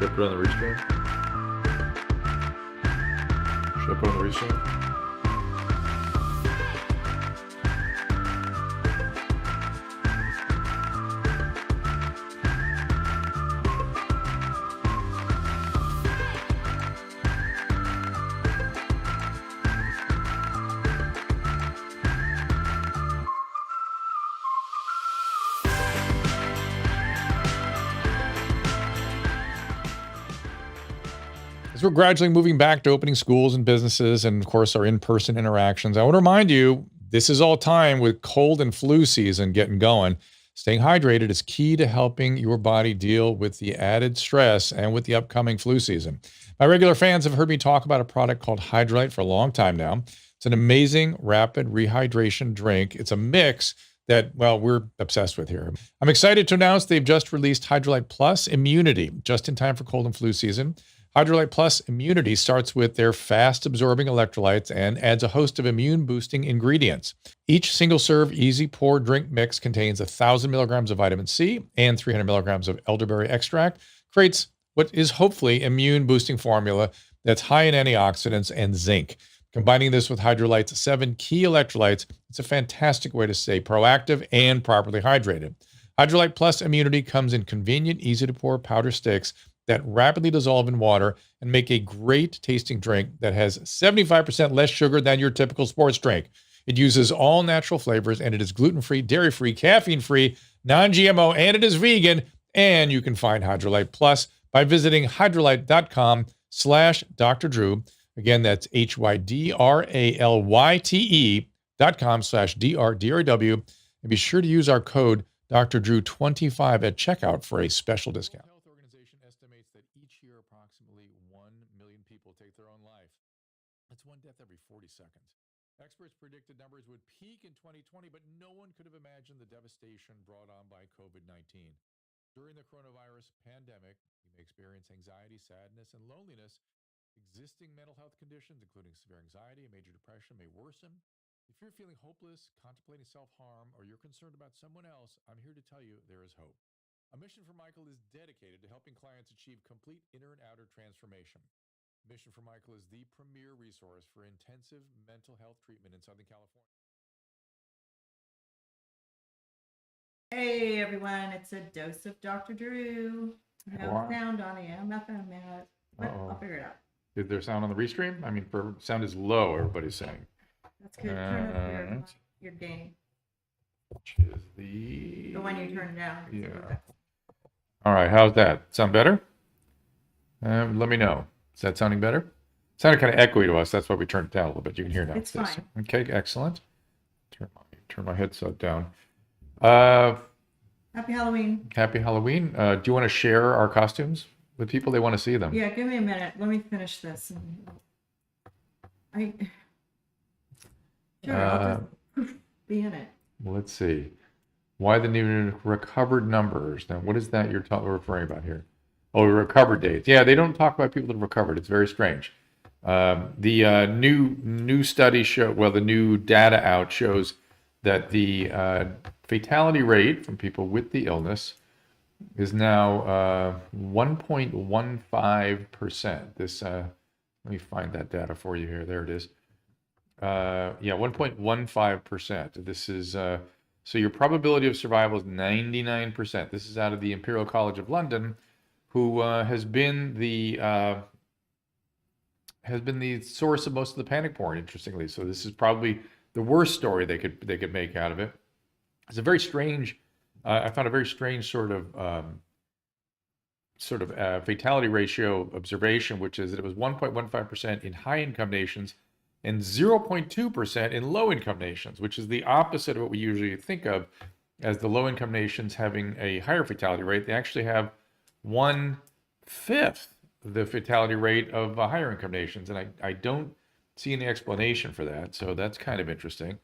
Should I put on the restream? Should I put on the restream? We're gradually moving back to opening schools and businesses and, of course, our in-person interactions. I want to remind you, this is all time with cold and flu season getting going. Staying hydrated is key to helping your body deal with the added stress and with the upcoming flu season. My regular fans have heard me talk about a product called Hydrolyte for a long time now. It's an amazing rapid rehydration drink. It's a mix that, well, we're obsessed with here. I'm excited to announce they've just released Hydrolyte Plus Immunity, just in time for cold and flu season. Hydrolyte Plus Immunity starts with their fast-absorbing electrolytes and adds a host of immune-boosting ingredients. Each single-serve, easy-pour drink mix contains 1,000 milligrams of vitamin C and 300 milligrams of elderberry extract, creates what is hopefully immune-boosting formula that's high in antioxidants and zinc. Combining this with Hydrolyte's 7 key electrolytes, it's a fantastic way to stay proactive and properly hydrated. Hydrolyte Plus Immunity comes in convenient, easy-to-pour powder sticks that rapidly dissolve in water and make a great tasting drink that has 75% less sugar than your typical sports drink. It uses all natural flavors and it is gluten-free, dairy-free, caffeine-free, non-GMO, and it is vegan. And you can find Hydrolyte Plus by visiting hydrolyte.com/Dr. Drew. Again, that's HYDRALYTE.com/DRDRW. And be sure to use our code Dr. Drew 25 at checkout for a special discount. Approximately 1 million people take their own life. That's one death every 40 seconds. Experts predicted numbers would peak in 2020, but no one could have imagined the devastation brought on by COVID-19. During the coronavirus pandemic, you may experience anxiety, sadness, and loneliness. Existing mental health conditions, including severe anxiety and major depression, may worsen. If you're feeling hopeless, contemplating self-harm, or you're concerned about someone else, I'm here to tell you there is hope. A Mission for Michael is dedicated to helping clients achieve complete inner and outer transformation. Mission for Michael is the premier resource for intensive mental health treatment in Southern California. Hey everyone, it's a dose of Dr. Drew. No sound on it. I'm not that mad, but I'll figure it out. Is there sound on the restream? I mean, sound is low, everybody's saying. That's good. Turn up your gain. Which is the one you turn down. Yeah. All right, how's that? Sound better? Let me know. Is that sounding better? It sounded kind of echoey to us. That's why we turned it down a little bit. You can hear now. It's fine. Okay, excellent. Turn my headset down. Happy Halloween. Happy Halloween. Do you want to share our costumes with people? They want to see them. Yeah, give me a minute. Let me finish this. I'll just be in it. Let's see. Why the new recovered numbers? Now, what is that you're referring about here? Oh, recovered dates. Yeah, they don't talk about people that have recovered. It's very strange. The new study the new data out shows that the fatality rate from people with the illness is now 1.15%. Let me find that data for you here. There it is. 1.15%. This is so your probability of survival is 99%. This is out of the Imperial College of London, who has been the source of most of the panic porn, interestingly. So this is probably the worst story they could make out of it. It's a very strange. I found a very strange sort of fatality ratio observation, which is that it was 1.15% in high-income nations and 0.2% in low-income nations, which is the opposite of what we usually think of as the low-income nations having a higher fatality rate. They actually have 1/5 the fatality rate of higher-income nations, and I don't see any explanation for that, so that's kind of interesting.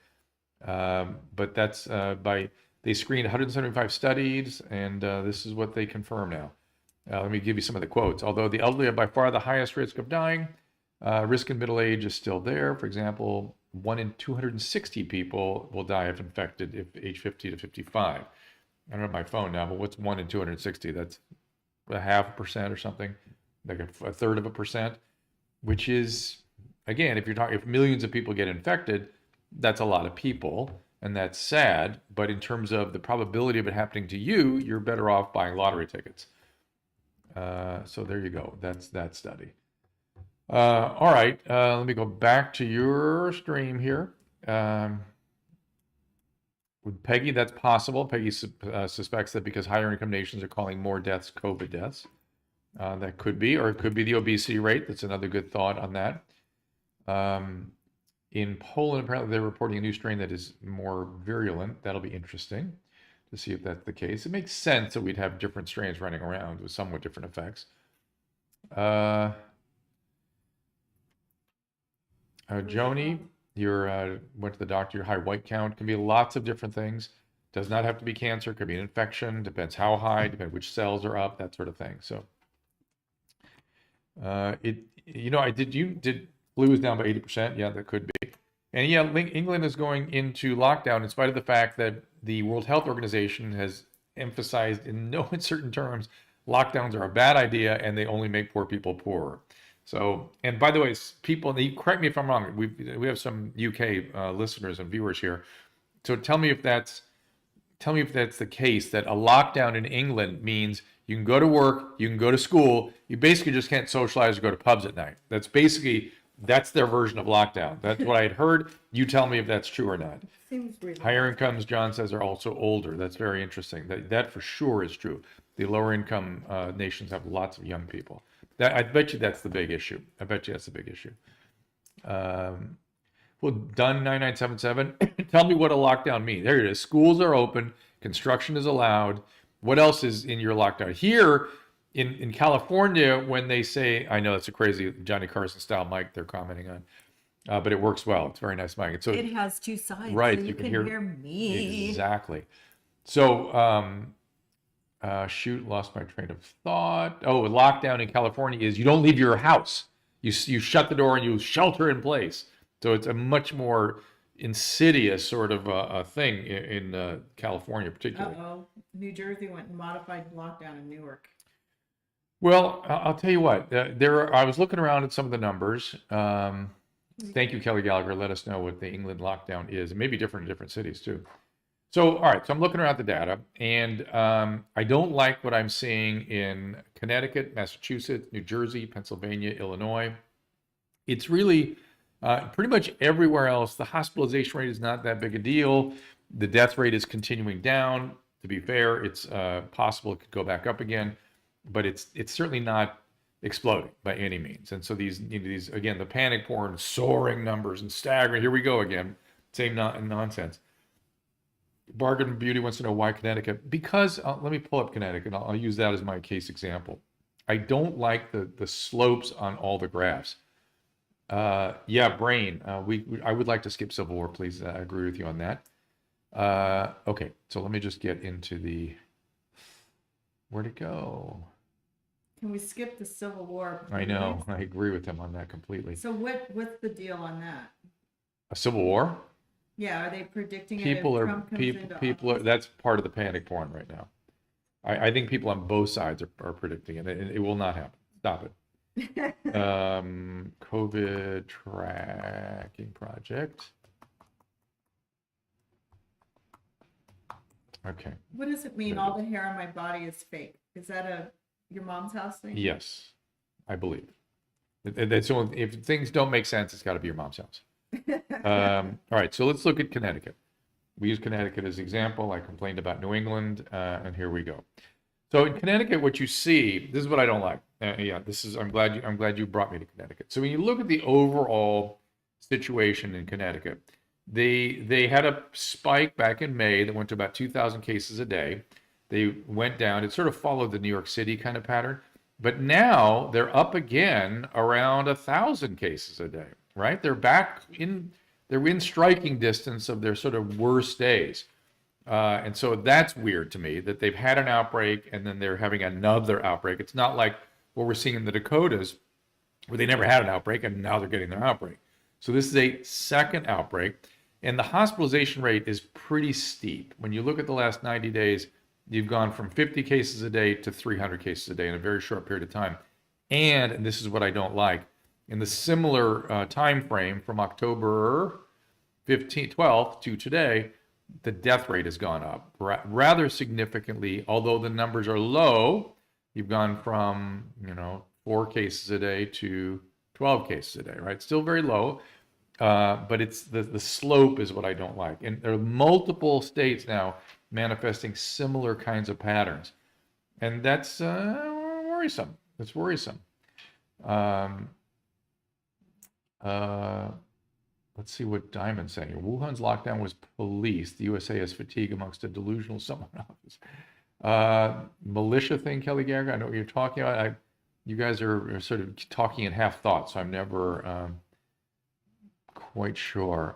But that's they screened 175 studies, and this is what they confirm now. Let me give you some of the quotes. Although the elderly have by far the highest risk of dying, risk in middle age is still there. For example, 1 in 260 people will die if infected if age 50 to 55. I don't have my phone now, but what's 1 in 260? That's 0.5% or something. like a third of a percent, which is, again, if millions of people get infected, that's a lot of people, and that's sad. But in terms of the probability of it happening to you, you're better off buying lottery tickets. So there you go. That's that study. All right, let me go back to your stream here. With Peggy, that's possible. Peggy suspects that because higher income nations are calling more deaths COVID deaths. That could be, or it could be the obesity rate. That's another good thought on that. In Poland, apparently they're reporting a new strain that is more virulent. That'll be interesting to see if that's the case. It makes sense that we'd have different strains running around with somewhat different effects. Joni, you went to the doctor, your high white count can be lots of different things. Does not have to be cancer, could be an infection, depends how high, depends which cells are up, that sort of thing. So flu is down by 80%. Yeah, that could be. And yeah, England is going into lockdown in spite of the fact that the World Health Organization has emphasized in no uncertain terms, lockdowns are a bad idea and they only make poor people poorer. So, and by the way, people, correct me if I'm wrong, we have some UK listeners and viewers here. So tell me if that's the case, that a lockdown in England means you can go to work, you can go to school, you basically just can't socialize or go to pubs at night. That's their version of lockdown. That's what I had heard. You tell me if that's true or not. Seems reasonable. Higher incomes, John says, are also older. That's very interesting. That for sure is true. The lower income nations have lots of young people. I bet you that's the big issue. Well, done 9977. Tell me what a lockdown means. There it is. Schools are open. Construction is allowed. What else is in your lockdown? Here in California, when they say, I know that's a crazy Johnny Carson style mic they're commenting on, but it works well. It's a very nice mic. And so it has two sides. Right. So you can hear me. Exactly. So, shoot, lost my train of thought. Oh, lockdown in California is you don't leave your house. You shut the door and you shelter in place. So it's a much more insidious sort of a thing in California, particularly. New Jersey went and modified lockdown in Newark. Well, I'll tell you what. I was looking around at some of the numbers. Thank you, Kelly Gallagher. Let us know what the England lockdown is. It may be different in different cities too. So, all right. So I'm looking around the data, and I don't like what I'm seeing in Connecticut, Massachusetts, New Jersey, Pennsylvania, Illinois. It's really pretty much everywhere else. The hospitalization rate is not that big a deal. The death rate is continuing down. To be fair, it's possible it could go back up again, but it's certainly not exploding by any means. And so these again, the panic porn, soaring numbers and staggering. Here we go again. Same nonsense. Bargain Beauty wants to know why Connecticut. Because let me pull up Connecticut. I'll use that as my case example. I don't like the slopes on all the graphs. Yeah, Brain. I would like to skip Civil War, please. I agree with you on that. Okay, so let me just get into where'd it go? Can we skip the Civil War, please? I know. I agree with him on that completely. So what's the deal on that? A Civil War? Yeah, are they predicting People it if are Trump comes into people are. office? That's part of the panic porn right now. I think people on both sides are predicting it. It will not happen. Stop it. COVID tracking project. Okay. What does it mean? All the hair on my body is fake. Is that your mom's house thing? Yes, I believe. So if things don't make sense, it's got to be your mom's house. All right, so let's look at Connecticut. We use Connecticut as an example. I complained about New England, and here we go. So in Connecticut, what you see, this is what I don't like. I'm glad you brought me to Connecticut. So when you look at the overall situation in Connecticut, they had a spike back in May that went to about 2,000 cases a day. They went down. It sort of followed the New York City kind of pattern, but now they're up again around 1,000 cases a day. Right? They're in striking distance of their sort of worst days. And so that's weird to me that they've had an outbreak and then they're having another outbreak. It's not like what we're seeing in the Dakotas where they never had an outbreak and now they're getting their outbreak. So this is a second outbreak, and the hospitalization rate is pretty steep. When you look at the last 90 days, you've gone from 50 cases a day to 300 cases a day in a very short period of time. And this is what I don't like, in the similar time frame from October 15th, 12th to today, the death rate has gone up rather significantly. Although the numbers are low, you've gone from 4 cases a day to 12 cases a day, right? Still very low, but it's the slope is what I don't like. And there are multiple states now manifesting similar kinds of patterns, and that's worrisome. It's worrisome. Let's see what Diamond's saying. Wuhan's lockdown was policed. The USA has fatigue amongst a delusional someone office. Militia thing, Kelly Gallagher, I know what you're talking about. You guys are sort of talking in half thought, so I'm never quite sure.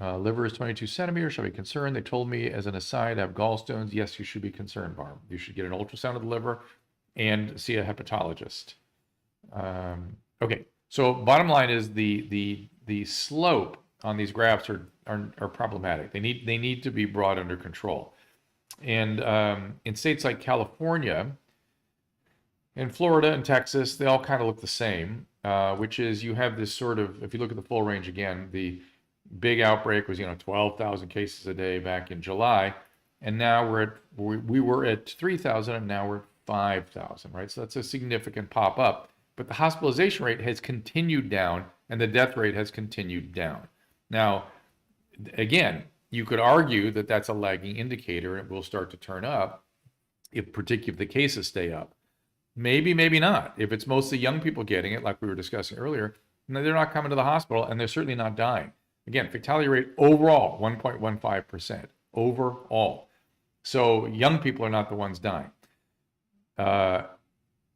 Liver is 22 centimeters. Shall I be concerned? They told me, as an aside, I have gallstones. Yes, you should be concerned, Barb. You should get an ultrasound of the liver and see a hepatologist. Okay, so bottom line is the slope on these graphs are problematic. They need to be brought under control. And in states like California and Florida and Texas, they all kind of look the same, which is you have this sort of, if you look at the full range again, the big outbreak was 12,000 cases a day back in July, and now we were at 3,000, and now we're at 5,000, right? So that's a significant pop up. But the hospitalization rate has continued down, and the death rate has continued down. Now, again, you could argue that that's a lagging indicator, and it will start to turn up particularly if the cases stay up. Maybe, maybe not. If it's mostly young people getting it, like we were discussing earlier, they're not coming to the hospital, and they're certainly not dying. Again, fatality rate overall, 1.15% overall. So young people are not the ones dying.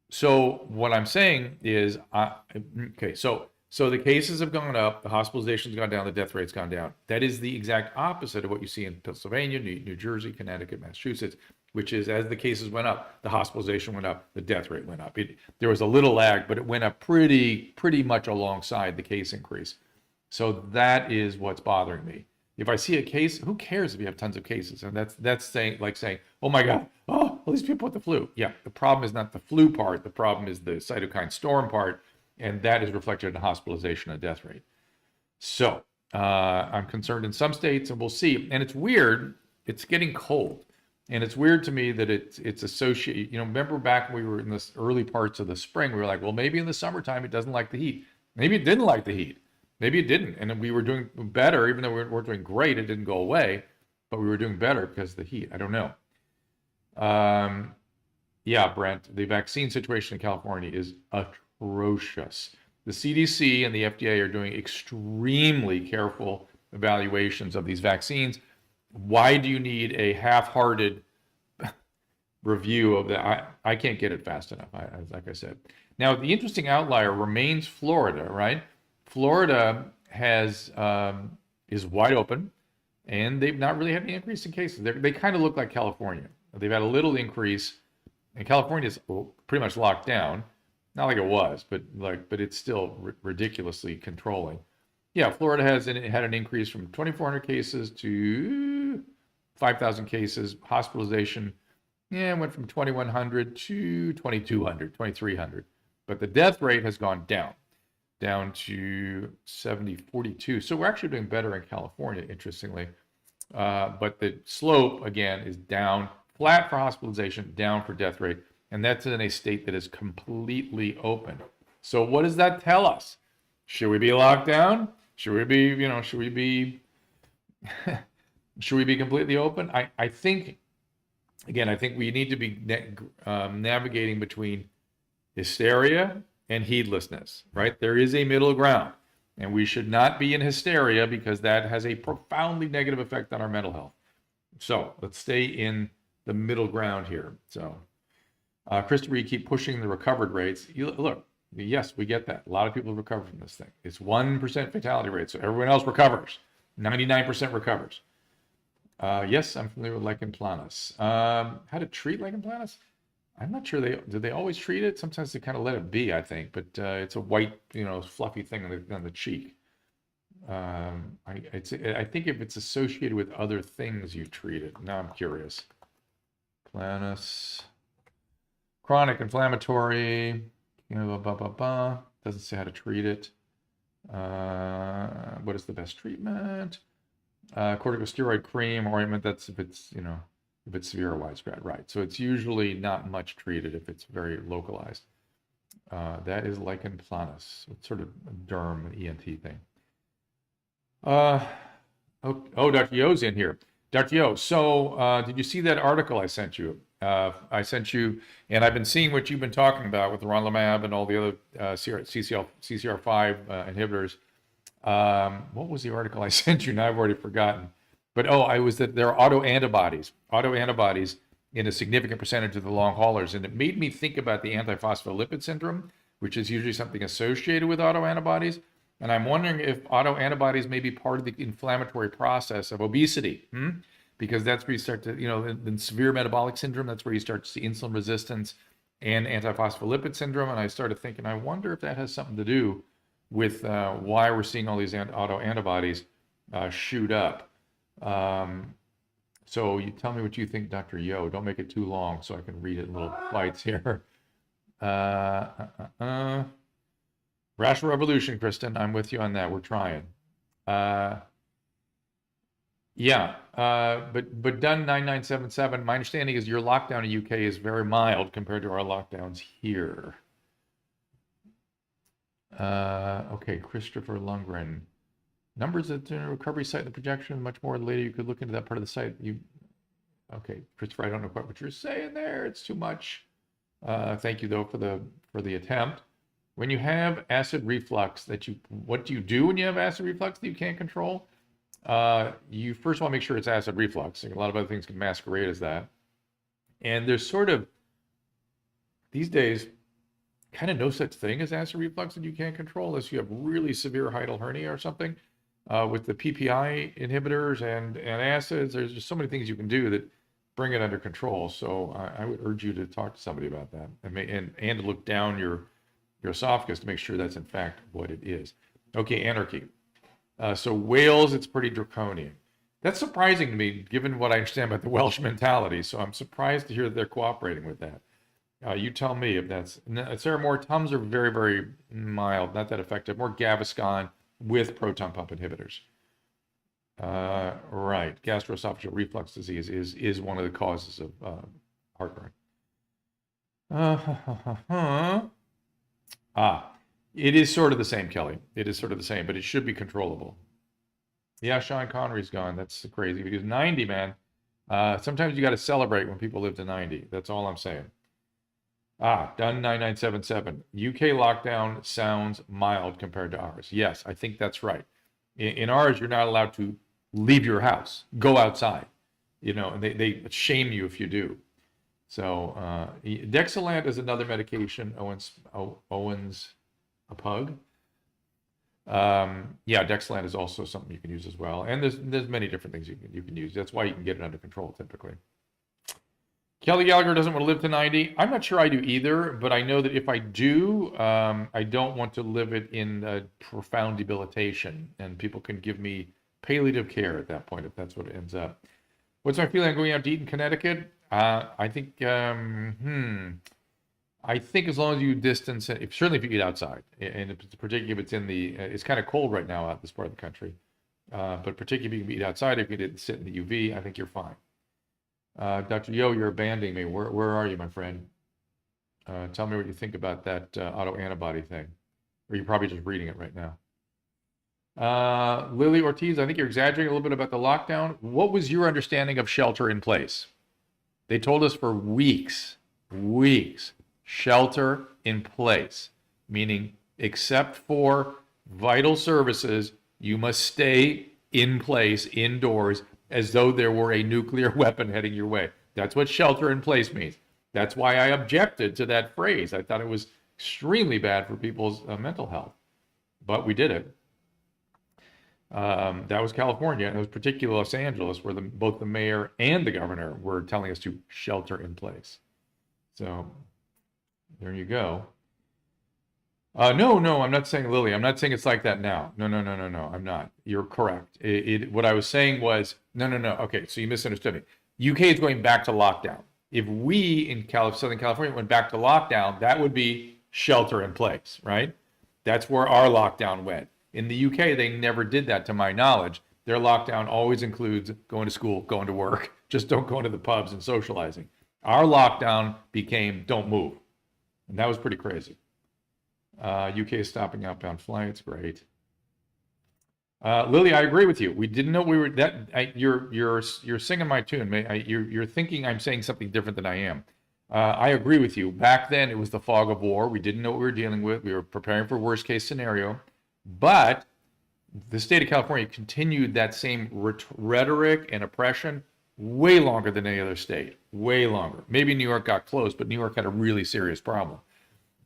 So what I'm saying is, okay, so the cases have gone up, the hospitalization's gone down, the death rate's gone down. That is the exact opposite of what you see in Pennsylvania, New Jersey, Connecticut, Massachusetts, which is as the cases went up, the hospitalization went up, the death rate went up. There was a little lag, but it went up pretty much alongside the case increase. So that is what's bothering me. If I see a case, who cares if you have tons of cases? And that's saying, oh my God, all these people with the flu. Yeah, the problem is not the flu part. The problem is the cytokine storm part, and that is reflected in hospitalization and death rate. So I'm concerned in some states, and we'll see. And it's weird. It's getting cold, and it's weird to me that it's associated. Remember back when we were in the early parts of the spring, we were like, well, maybe in the summertime it doesn't like the heat. Maybe it didn't like the heat. Maybe it didn't, and we were doing better, even though we weren't doing great. It didn't go away, but we were doing better because of the heat. I don't know. Yeah, Brent, the vaccine situation in California is atrocious. The CDC and the FDA are doing extremely careful evaluations of these vaccines. Why do you need a half-hearted review of that? I can't get it fast enough, like I said. Now, the interesting outlier remains Florida, right? Florida is wide open, and they've not really had any increase in cases. They kind of look like California. They've had a little increase, and California is pretty much locked down. Not like it was, but it's still ridiculously controlling. Yeah, Florida had an increase from 2,400 cases to 5,000 cases. Hospitalization, went from 2,100 to 2,200, 2,300. But the death rate has gone down to 42. So we're actually doing better in California, interestingly. But the slope, again, is down, flat for hospitalization, down for death rate. And that's in a state that is completely open. So what does that tell us? Should we be locked down? Should we be completely open? I think we need to be navigating between hysteria and heedlessness, right? There is a middle ground, and we should not be in hysteria because that has a profoundly negative effect on our mental health. So let's stay in the middle ground here. So, Christopher, you keep pushing the recovered rates. Look, yes, we get that. A lot of people recover from this thing. It's 1% fatality rate, so everyone else recovers. 99% recovers. Yes, I'm familiar with lichen planus. How to treat lichen planus? I'm not sure do they always treat it? Sometimes they kind of let it be, I think, but it's a white, fluffy thing on the cheek. I think if it's associated with other things, you treat it. Now I'm curious. Planus, chronic inflammatory. Doesn't say how to treat it. What is the best treatment? Corticosteroid cream or ointment. That's if it's if it's severe or widespread, right? So it's usually not much treated if it's very localized. That is lichen planus. It's sort of a derm ENT thing. Dr. Yo's in here. Dr. Yo, so did you see that article I sent you? And I've been seeing what you've been talking about with leronlimab and all the other CCR5 inhibitors. What was the article I sent you? Now I've already forgotten. But I was that there are autoantibodies in a significant percentage of the long haulers, and it made me think about the antiphospholipid syndrome, which is usually something associated with autoantibodies. And I'm wondering if autoantibodies may be part of the inflammatory process of obesity, because that's where you start to, in severe metabolic syndrome, that's where you start to see insulin resistance and antiphospholipid syndrome. And I started thinking, I wonder if that has something to do with why we're seeing all these autoantibodies shoot up. So you tell me what you think, Dr. Yo. Don't make it too long so I can read it in little bites here. Rational Revolution, Kristen. I'm with you on that. We're trying. But done 9977. My understanding is your lockdown in UK is very mild compared to our lockdowns here. Okay, Christopher Lundgren. Numbers at the recovery site and the projection, much more later. You could look into that part of the site. Okay, Christopher, I don't know quite what you're saying there. It's too much. Thank you though for the attempt. When you have acid reflux, what do you do when you have acid reflux that you can't control? You first want to make sure it's acid reflux. A lot of other things can masquerade as that. And there's sort of, these days, kind of no such thing as acid reflux that you can't control unless you have really severe hiatal hernia or something. With the PPI inhibitors and acids, there's just so many things you can do that bring it under control. So I would urge you to talk to somebody about that and to look down your esophagus to make sure that's in fact what it is. Okay, anarchy. So Wales, it's pretty draconian. That's surprising to me, given what I understand about the Welsh mentality. So I'm surprised to hear that they're cooperating with that. You tell me if that's. Sarah Moore, Tums are very, very mild, not that effective. More Gaviscon with proton pump inhibitors. Right, gastroesophageal reflux disease is one of the causes of heartburn. It is sort of the same, Kelly. It is sort of the same, but it should be controllable. Yeah, Sean Connery's gone. That's crazy because 90, man. Sometimes you got to celebrate when people live to 90. That's all I'm saying. Done 9977. UK lockdown sounds mild compared to ours. Yes, I think that's right. In ours, you're not allowed to leave your house, go outside. And they shame you if you do. So Dexilant is another medication. Owens a pug. Dexilant is also something you can use as well. And there's many different things you can use. That's why you can get it under control typically. Kelly Gallagher doesn't want to live to 90. I'm not sure I do either, but I know that if I do, I don't want to live it in profound debilitation, and people can give me palliative care at that point if that's what it ends up. What's my feeling on going out to eat in Connecticut? I think as long as you distance, certainly if you eat outside, and particularly if it's it's kind of cold right now out this part of the country, but particularly if you can eat outside, if you didn't sit in the UV, I think you're fine. Dr. Yo, you're abandoning me. Where are you, my friend? Tell me what you think about that autoantibody thing. Or you're probably just reading it right now. Lily Ortiz, I think you're exaggerating a little bit about the lockdown. What was your understanding of shelter in place? They told us for weeks, shelter in place, meaning except for vital services, you must stay in place, indoors, as though there were a nuclear weapon heading your way. That's what shelter in place means. That's why I objected to that phrase. I thought it was extremely bad for people's mental health. But we did it. That was California, and it was particularly Los Angeles, where both the mayor and the governor were telling us to shelter in place. So there you go. No, I'm not saying, Lily, I'm not saying it's like that now. No, I'm not. You're correct. What I was saying was, no. Okay, so you misunderstood me. UK is going back to lockdown. If we in Southern California went back to lockdown, that would be shelter in place, right? That's where our lockdown went. In the UK, they never did that to my knowledge. Their lockdown always includes going to school, going to work, just don't go into the pubs and socializing. Our lockdown became don't move. And that was pretty crazy. UK is stopping outbound flights, great. Lily, I agree with you. We didn't know we were that. You're singing my tune. You're thinking I'm saying something different than I am. I agree with you. Back then, it was the fog of war. We didn't know what we were dealing with. We were preparing for worst case scenario. But the state of California continued that same rhetoric and oppression way longer than any other state. Way longer. Maybe New York got close, but New York had a really serious problem.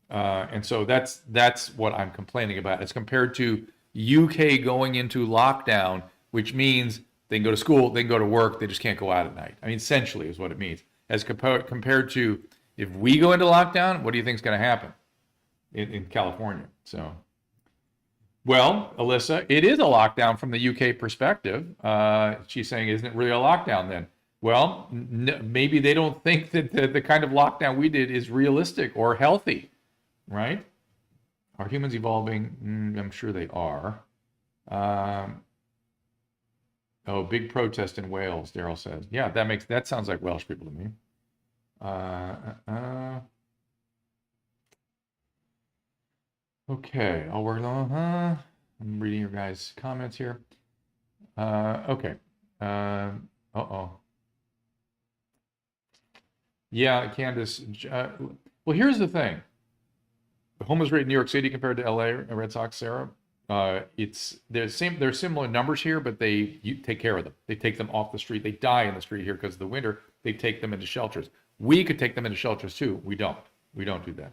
And so that's what I'm complaining about. As compared to UK going into lockdown, which means they can go to school, they can go to work, they just can't go out at night. I mean, essentially is what it means. As compared to if we go into lockdown, what do you think is going to happen in California? So, well, Alyssa, it is a lockdown from the UK perspective. She's saying, isn't it really a lockdown then? Well, maybe they don't think that the kind of lockdown we did is realistic or healthy, right? Are humans evolving? I'm sure they are. Oh, big protest in Wales, Daryl says. Yeah, that sounds like Welsh people to me. Okay, I'll work on. I'm reading your guys' comments here. Okay. Uh-oh. Yeah, Candace. Well, here's the thing. The homeless rate in New York City compared to LA, Red Sox, Sarah, they're similar numbers here, but you take care of them. They take them off the street. They die in the street here because of the winter. They take them into shelters. We could take them into shelters too. We don't. We don't do that.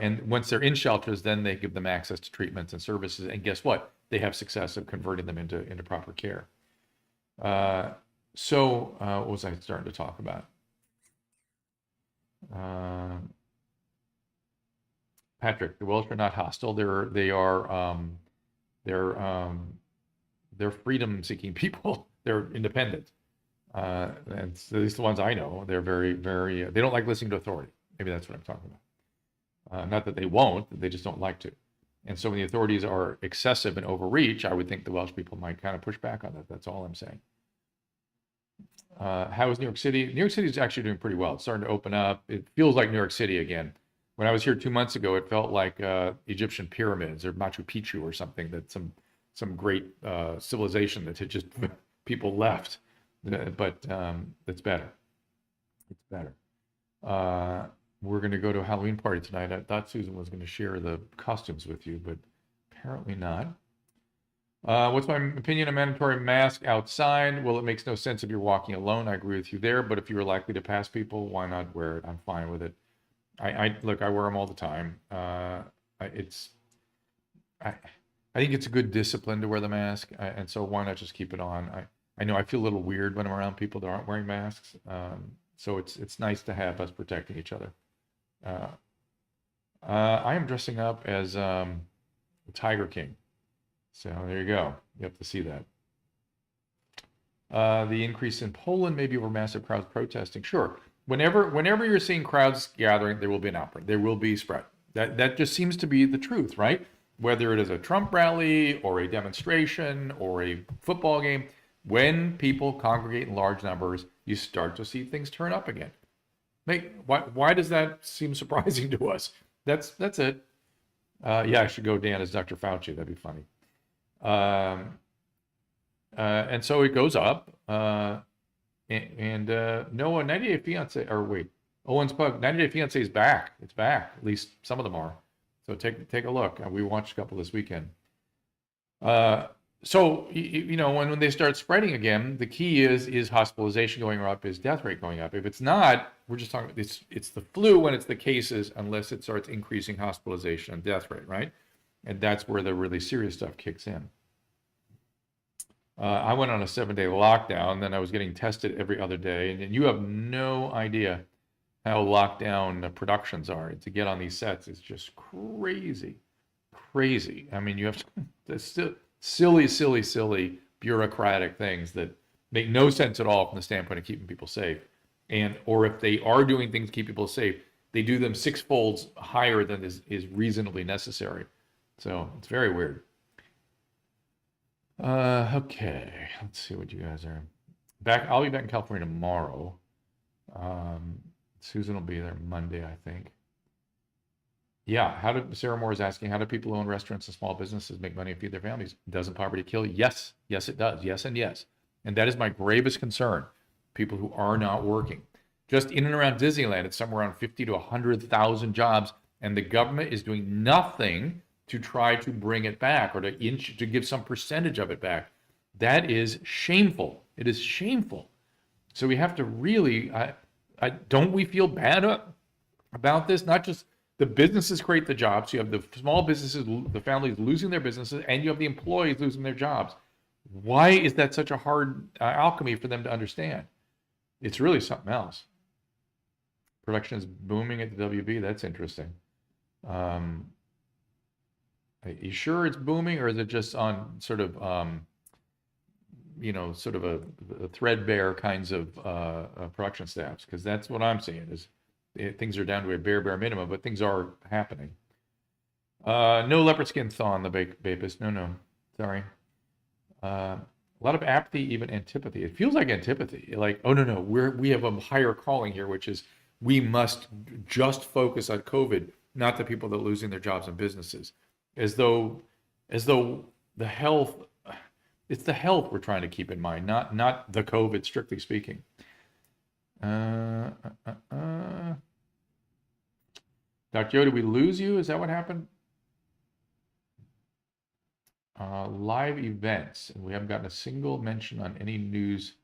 And once they're in shelters, then they give them access to treatments and services. And guess what? They have success of converting them into proper care. So what was I starting to talk about? Patrick, the Welsh are not hostile. They're freedom-seeking people. They're independent, and at least the ones I know, they're very, very. They don't like listening to authority. Maybe that's what I'm talking about. Not that they won't; they just don't like to. And so when the authorities are excessive and overreach, I would think the Welsh people might kind of push back on that. That's all I'm saying. How is New York City? New York City is actually doing pretty well. It's starting to open up. It feels like New York City again. When I was here 2 months ago, it felt like Egyptian pyramids or Machu Picchu or something, that some great civilization that had just people left. But it's better. It's better. We're going to go to a Halloween party tonight. I thought Susan was going to share the costumes with you, but apparently not. What's my opinion on mandatory mask outside? Well, it makes no sense if you're walking alone. I agree with you there. But if you're likely to pass people, why not wear it? I'm fine with it. I look, I wear them all the time. I think it's a good discipline to wear the mask, and so why not just keep it on? I know I feel a little weird when I'm around people that aren't wearing masks, so it's nice to have us protecting each other. I am dressing up as the Tiger King, so there you go. You have to see that. The increase in Poland, maybe over massive crowds protesting. Sure. Whenever you're seeing crowds gathering, there will be an outbreak. There will be spread. That just seems to be the truth, right? Whether it is a Trump rally or a demonstration or a football game, when people congregate in large numbers, you start to see things turn up again. Why does that seem surprising to us? That's it. Yeah, I should go, Dan, as Dr. Fauci. That'd be funny. And so it goes up. Noah, 90 Day Fiance, or wait, Owen's Pug, 90 Day Fiance is back. It's back. At least some of them are. So take a look. We watched a couple this weekend. So when they start spreading again, the key is hospitalization going up, is death rate going up. If it's not, we're just talking. It's the flu when it's the cases, unless it starts increasing hospitalization and death rate, right? And that's where the really serious stuff kicks in. I went on a 7-day lockdown, then I was getting tested every other day, and you have no idea how lockdown productions are. To get on these sets is just crazy. I mean, you have silly bureaucratic things that make no sense at all from the standpoint of keeping people safe. Or if they are doing things to keep people safe, they do them 6 folds higher than is reasonably necessary. So it's very weird. Okay, let's see what you guys are back. I'll be back in California tomorrow. Susan will be there Monday, I think. Yeah, Sarah Moore is asking, how do people who own restaurants and small businesses make money and feed their families? Doesn't poverty kill? Yes, it does. Yes and yes. And that is my gravest concern. People who are not working. Just in and around Disneyland, it's somewhere around 50 to 100,000 jobs, and the government is doing nothing to try to bring it back or to give some percentage of it back. That is shameful. It is shameful. So we have to really, don't we feel bad about this? Not just the businesses create the jobs. You have the small businesses, the families losing their businesses, and you have the employees losing their jobs. Why is that such a hard alchemy for them to understand? It's really something else. Production is booming at the WB. That's interesting. Are you sure it's booming, or is it just on sort of, sort of a threadbare kinds of production staffs? Because that's what I'm seeing is things are down to a bare minimum, but things are happening. No leopard skin thaw on the Bapist. No, sorry. A lot of apathy, even antipathy. It feels like antipathy. Like, oh no, we have a higher calling here, which is we must just focus on COVID, not the people that are losing their jobs and businesses. As though the health, it's the health we're trying to keep in mind, not the COVID, strictly speaking. Dr. Yo, did we lose you? Is that what happened? Live events, and we haven't gotten a single mention on any news.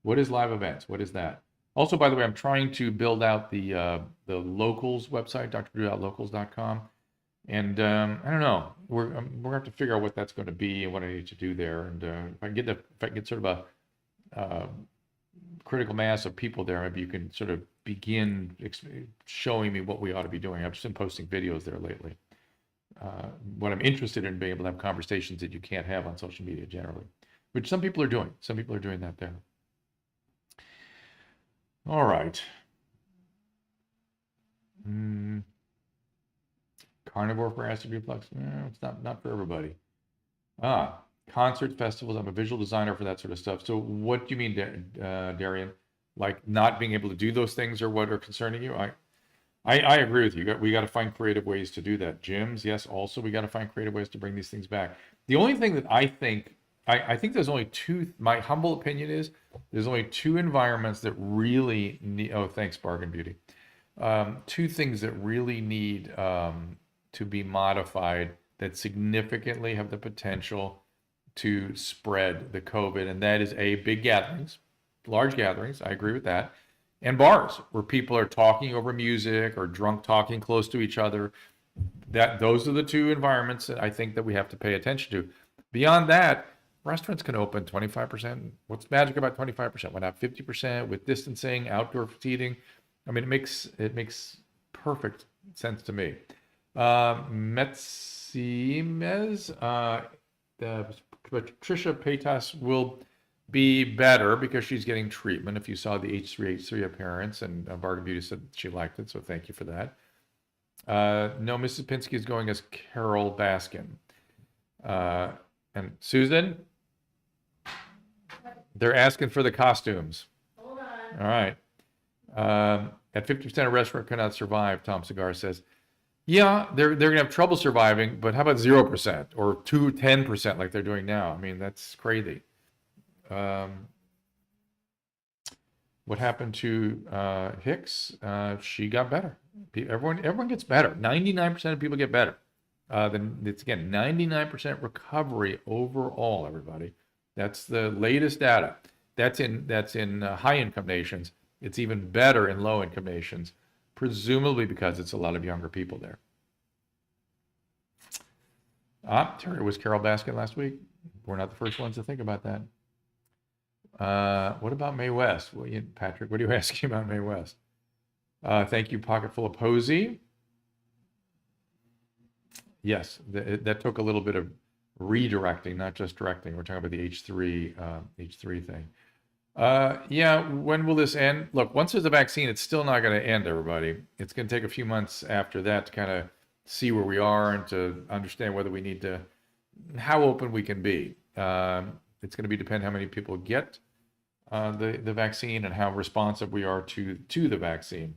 What is live events? What is that? Also, by the way, I'm trying to build out the locals website, drdrew.locals.com, and I don't know. We're gonna have to figure out what that's going to be and what I need to do there. And if I can get sort of a critical mass of people there, maybe you can sort of begin showing me what we ought to be doing. I've just been posting videos there lately. What I'm interested in being able to have conversations that you can't have on social media generally, which some people are doing. Some people are doing that there. All right. Carnivore for acid reflux. It's not for everybody. Concerts, festivals. I'm a visual designer for that sort of stuff. So what do you mean, Darian? Like not being able to do those things are what are concerning you? I agree with you. We got to find creative ways to do that. Gyms, yes. Also, we got to find creative ways to bring these things back. The only thing that I think there's only two. My humble opinion is there's only two environments that really need. Oh, thanks, Bargain Beauty. Two things that really need to be modified that significantly have the potential to spread the COVID, and that is big gatherings, large gatherings. I agree with that. And bars where people are talking over music or drunk talking close to each other. Those are the two environments that I think that we have to pay attention to. Beyond that, restaurants can open 25%. What's magic about 25%? Why not 50% with distancing, outdoor seating? I mean, it makes perfect sense to me. Metzimez, Patricia Paytas will be better because she's getting treatment. If you saw the H3 appearance, and Bargain Beauty said she liked it, so thank you for that. No, Mrs. Pinsky is going as Carol Baskin. And Susan, they're asking for the costumes. Hold on. All right. At 50% of restaurant cannot survive, Tom Cigar says. Yeah, they're gonna have trouble surviving, but how about 0% or 10% like they're doing now? I mean, that's crazy. What happened to Hicks? She got better. Everyone gets better. 99% of people get better. Then it's again 99% recovery overall. Everybody, that's the latest data. That's in high income nations. It's even better in low income nations, presumably because it's a lot of younger people there. Terry was Carol Baskin last week. We're not the first ones to think about that. What about Mae West? Well, Patrick, what are you asking about Mae West? Thank you, Pocket Full of Posy. Yes, that took a little bit of redirecting, not just directing. We're talking about the H3 thing. Yeah, when will this end? Look, once there's a vaccine, it's still not going to end, everybody. It's going to take a few months after that to kind of see where we are and to understand whether we need to, how open we can be. It's going to be depend how many people get the vaccine and how responsive we are to the vaccine.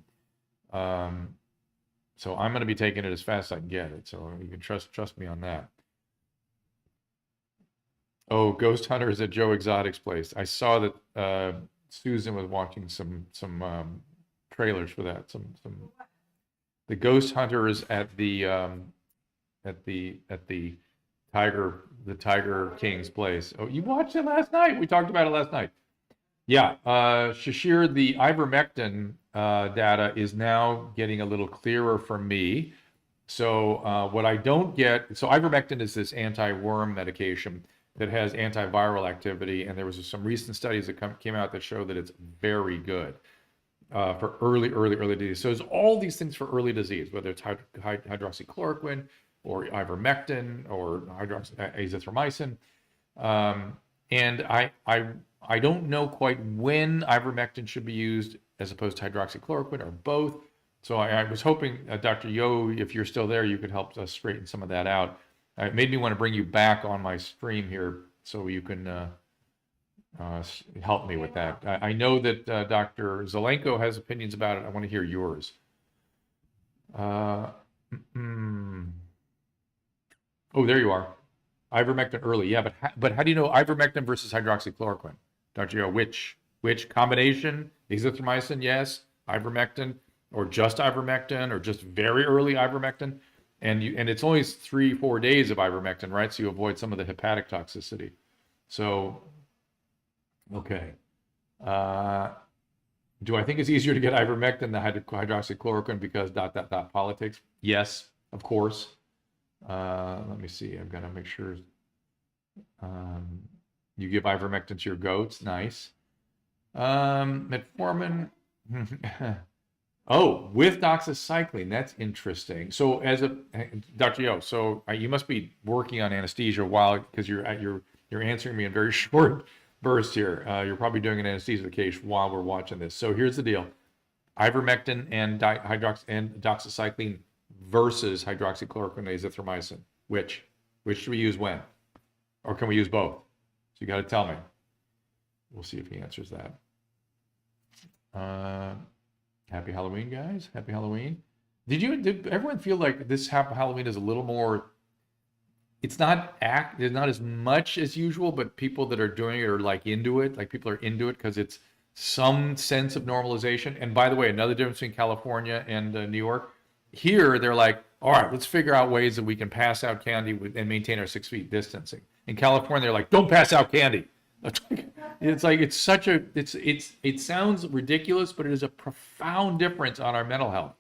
So I'm going to be taking it as fast as I can get it. So you can trust me on that. Oh, Ghost Hunters at Joe Exotic's place. I saw that Susan was watching some trailers for that. Some the Ghost Hunters at the Tiger King's place. Oh, you watched it last night. We talked about it last night. Yeah, Shashir, the ivermectin data is now getting a little clearer for me. So what I don't get, so ivermectin is this anti-worm medication that has antiviral activity, and there was some recent studies that came out that show that it's very good for early disease. So there's all these things for early disease, whether it's hydroxychloroquine or ivermectin or azithromycin. And I don't know quite when ivermectin should be used as opposed to hydroxychloroquine or both. So I was hoping, Dr. Yo, if you're still there, you could help us straighten some of that out. It made me want to bring you back on my stream here so you can help me with that. I know that Dr. Zelenko has opinions about it. I want to hear yours. Oh, there you are. Ivermectin early, yeah, but how do you know ivermectin versus hydroxychloroquine? Dr. Yo, which combination? Azithromycin, yes. Ivermectin, or just ivermectin, or just very early ivermectin? And it's only 3-4 days of ivermectin, right? So you avoid some of the hepatic toxicity. So, okay. Do I think it's easier to get ivermectin than hydroxychloroquine because ... politics? Yes, of course. Let me see. I've got to make sure. You give ivermectin to your goats. Nice. Metformin. Oh, with doxycycline. That's interesting. So as a Dr. Yo, so you must be working on anesthesia while, because you're answering me in very short bursts here. You're probably doing an anesthesia case while we're watching this. So here's the deal: ivermectin and doxycycline versus hydroxychloroquine, azithromycin. Which should we use when? Or can we use both? So you got to tell me. We'll see if he answers that. Happy Halloween, guys. Happy Halloween. Did everyone feel like this Halloween is a little more, it's not as much as usual, but people that are doing it are like into it. Like people are into it because it's some sense of normalization. And by the way, another difference between California and New York, here they're like, all right, let's figure out ways that we can pass out candy and maintain our 6 feet distancing. In California, they're like, don't pass out candy. It's like it sounds ridiculous, but it is a profound difference on our mental health.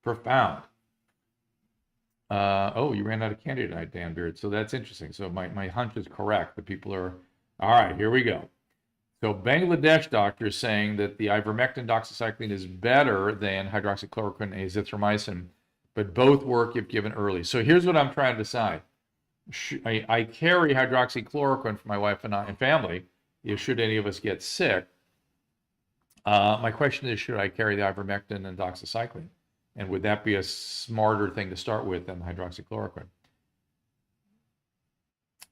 Profound. Oh, you ran out of candy tonight, Dan Beard. So that's interesting. So my hunch is correct. The people are, all right, here we go. So Bangladesh doctor is saying that the ivermectin doxycycline is better than hydroxychloroquine and azithromycin, but both work if given early. So here's what I'm trying to decide. I carry hydroxychloroquine for my wife and I and family, if should any of us get sick. My question is, should I carry the ivermectin and doxycycline? And would that be a smarter thing to start with than hydroxychloroquine?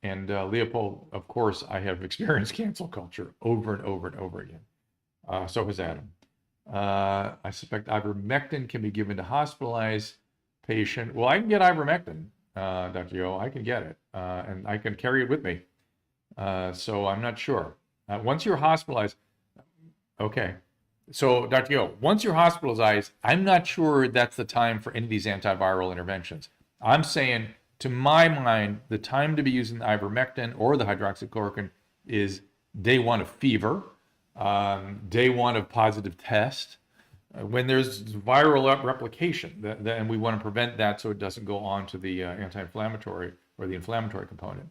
And Leopold, of course, I have experienced cancel culture over and over and over again. So has Adam. I suspect ivermectin can be given to hospitalized patient. Well, I can get ivermectin, Dr. Yo. I can get it, and I can carry it with me. So I'm not sure. Once you're hospitalized, okay. So Dr. Yo, once you're hospitalized, I'm not sure that's the time for any of these antiviral interventions. I'm saying, to my mind, the time to be using the ivermectin or the hydroxychloroquine is day 1 of fever, day 1 of positive test, when there's viral replication, and we want to prevent that so it doesn't go on to the anti-inflammatory or the inflammatory component.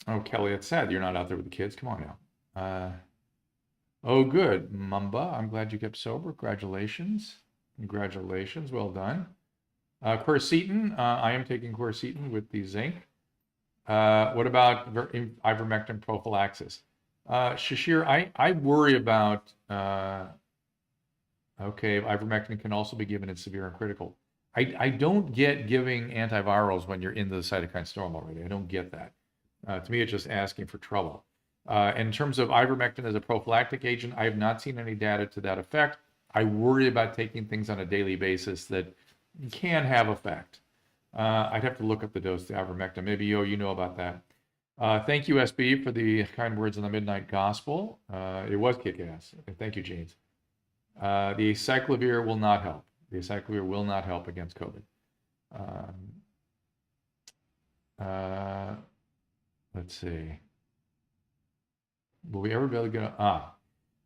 Oh, Kelly, it's sad you're not out there with the kids. Come on now. Oh, good. Mamba, I'm glad you kept sober. Congratulations. Congratulations. Well done. Quercetin, I am taking quercetin with the zinc. What about ivermectin prophylaxis? Shashir, I worry about, okay, ivermectin can also be given in severe and critical. I don't get giving antivirals when you're in the cytokine storm already. I don't get that. To me, it's just asking for trouble. In terms of ivermectin as a prophylactic agent, I have not seen any data to that effect. I worry about taking things on a daily basis that can have effect. I'd have to look up the dose of the ivermectin. Maybe you know about that. Thank you, SB, for the kind words in the Midnight Gospel. It was kick-ass. Thank you, James. The acyclovir will not help. The acyclovir will not help against COVID. Let's see. Will we ever be able to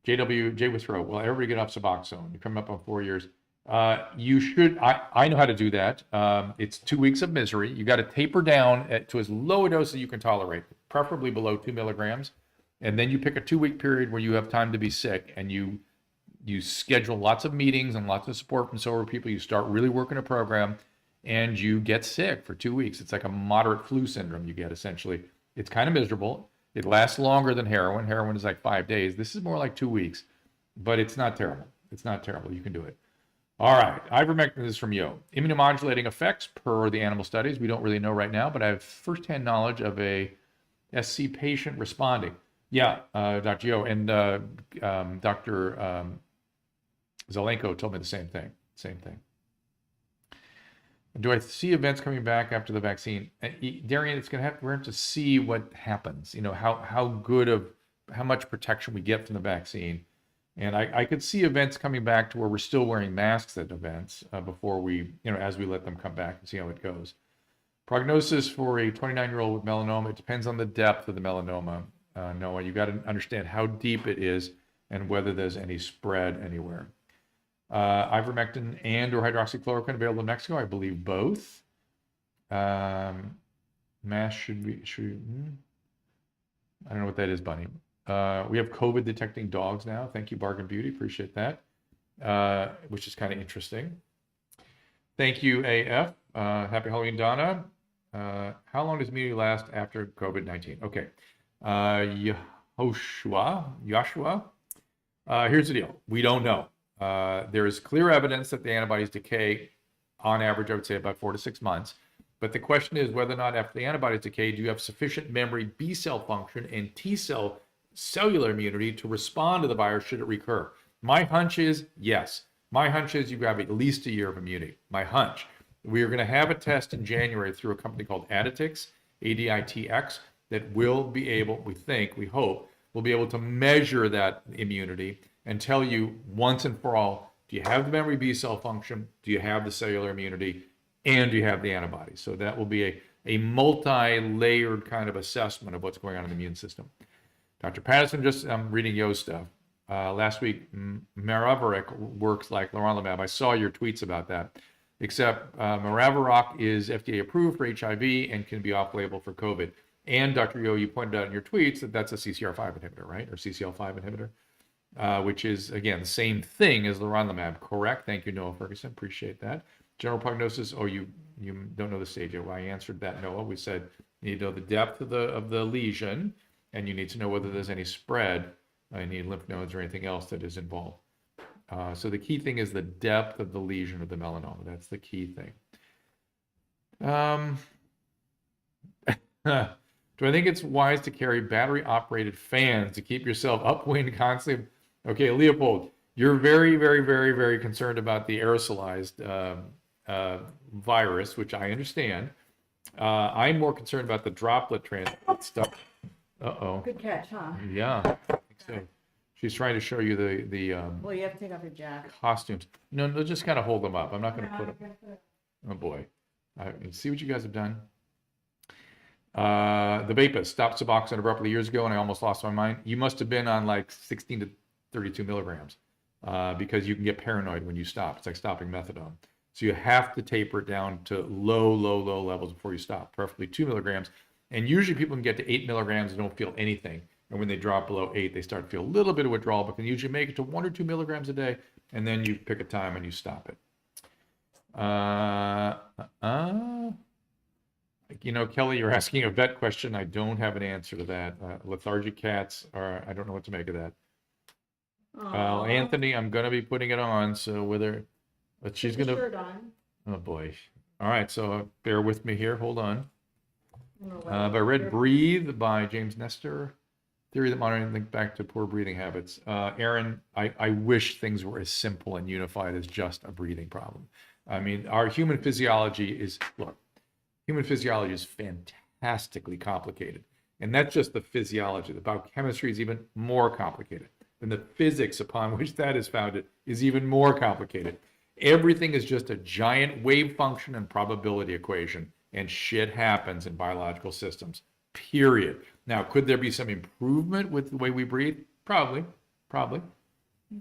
get J with throat? Will everybody get off Suboxone? You're coming up on 4 years. You should. I know how to do that. It's 2 weeks of misery. You got to taper down to as low a dose as you can tolerate, preferably below 2 milligrams. And then you pick a 2-week period where you have time to be sick, and you schedule lots of meetings and lots of support from sober people. You start really working a program, and you get sick for 2 weeks. It's like a moderate flu syndrome you get, essentially. It's kind of miserable. It lasts longer than heroin. Heroin is like 5 days. This is more like 2 weeks, but it's not terrible. It's not terrible. You can do it. All right. Ivermectin is from Yo. Immunomodulating effects per the animal studies. We don't really know right now, but I have firsthand knowledge of a SC patient responding. Yeah, Dr. Yo and Dr. Zelenko told me the same thing. Same thing. Do I see events coming back after the vaccine? Darian, we're going to have to see what happens. You know, how much protection we get from the vaccine. And I could see events coming back to where we're still wearing masks at events before we, as we let them come back and see how it goes. Prognosis for a 29-year-old with melanoma, it depends on the depth of the melanoma, Noah. You got to understand how deep it is and whether there's any spread anywhere. Ivermectin and or hydroxychloroquine available in Mexico, I believe both. Mass should be, I don't know what that is, Bunny. We have COVID detecting dogs now. Thank you, Bargain Beauty. Appreciate that, which is kind of interesting. Thank you, AF. Happy Halloween, Donna. How long does immunity last after COVID-19? Okay. Joshua. Here's the deal. We don't know. There is clear evidence that the antibodies decay on average, I would say about 4 to 6 months. But the question is whether or not after the antibodies decay, do you have sufficient memory B cell function and T cell cellular immunity to respond to the virus should it recur? My hunch is yes. My hunch is you have at least a year of immunity. My hunch. We are going to have a test in January through a company called Aditix, ADITX, that will be able, we hope, will be able to measure that immunity and tell you once and for all, do you have the memory B cell function? Do you have the cellular immunity? And do you have the antibodies? So that will be a multi-layered kind of assessment of what's going on in the immune system. Dr. Patterson, I'm reading Yo's stuff. Last week, Maraviric works like leronlimab. I saw your tweets about that. Except Maraviric is FDA approved for HIV and can be off-label for COVID. And Dr. Yo, you pointed out in your tweets that that's a CCR5 inhibitor, right? Or CCL5 inhibitor, which is, again, the same thing as leronlimab, correct? Thank you, Noah Ferguson. Appreciate that. General prognosis, you don't know the stage yet. Well, I answered that, Noah. We said you need to know the depth of the lesion, and you need to know whether there's any spread, any lymph nodes or anything else that is involved. So the key thing is the depth of the lesion of the melanoma. That's the key thing. Do I think it's wise to carry battery-operated fans to keep yourself upwind constantly? Okay, Leopold, you're very, very, very, very concerned about the aerosolized virus, which I understand. I'm more concerned about the droplet transport stuff. Uh-oh. Good catch, huh? Yeah, I think so. She's trying to show you the well, you have to take off your jacket. Costumes. No, just kind of hold them up. I'm not going to put them. Oh boy. See what you guys have done. The Vapus stopped Suboxone abruptly years ago, and I almost lost my mind. You must have been on like 16 to 32 milligrams because you can get paranoid when you stop. It's like stopping methadone. So you have to taper it down to low levels before you stop, preferably 2 milligrams. And usually people can get to 8 milligrams and don't feel anything. And when they drop below 8, they start to feel a little bit of withdrawal, but can usually make it to 1 or 2 milligrams a day. And then you pick a time and you stop it. Kelly, you're asking a vet question. I don't have an answer to that. Lethargic cats are, I don't know what to make of that. Aw. Anthony, I'm going to be putting it on. So but she's Put going the to, shirt on. oh boy. All right. So bear with me here. Hold on. I don't know I what- read Breathe by James Nestor. Theory that monitoring link back to poor breathing habits. Aaron, I wish things were as simple and unified as just a breathing problem. I mean, our human physiology is fantastically complicated. And that's just the physiology. The biochemistry is even more complicated. And the physics upon which that is founded is even more complicated. Everything is just a giant wave function and probability equation. And shit happens in biological systems, period. Now, could there be some improvement with the way we breathe? Probably.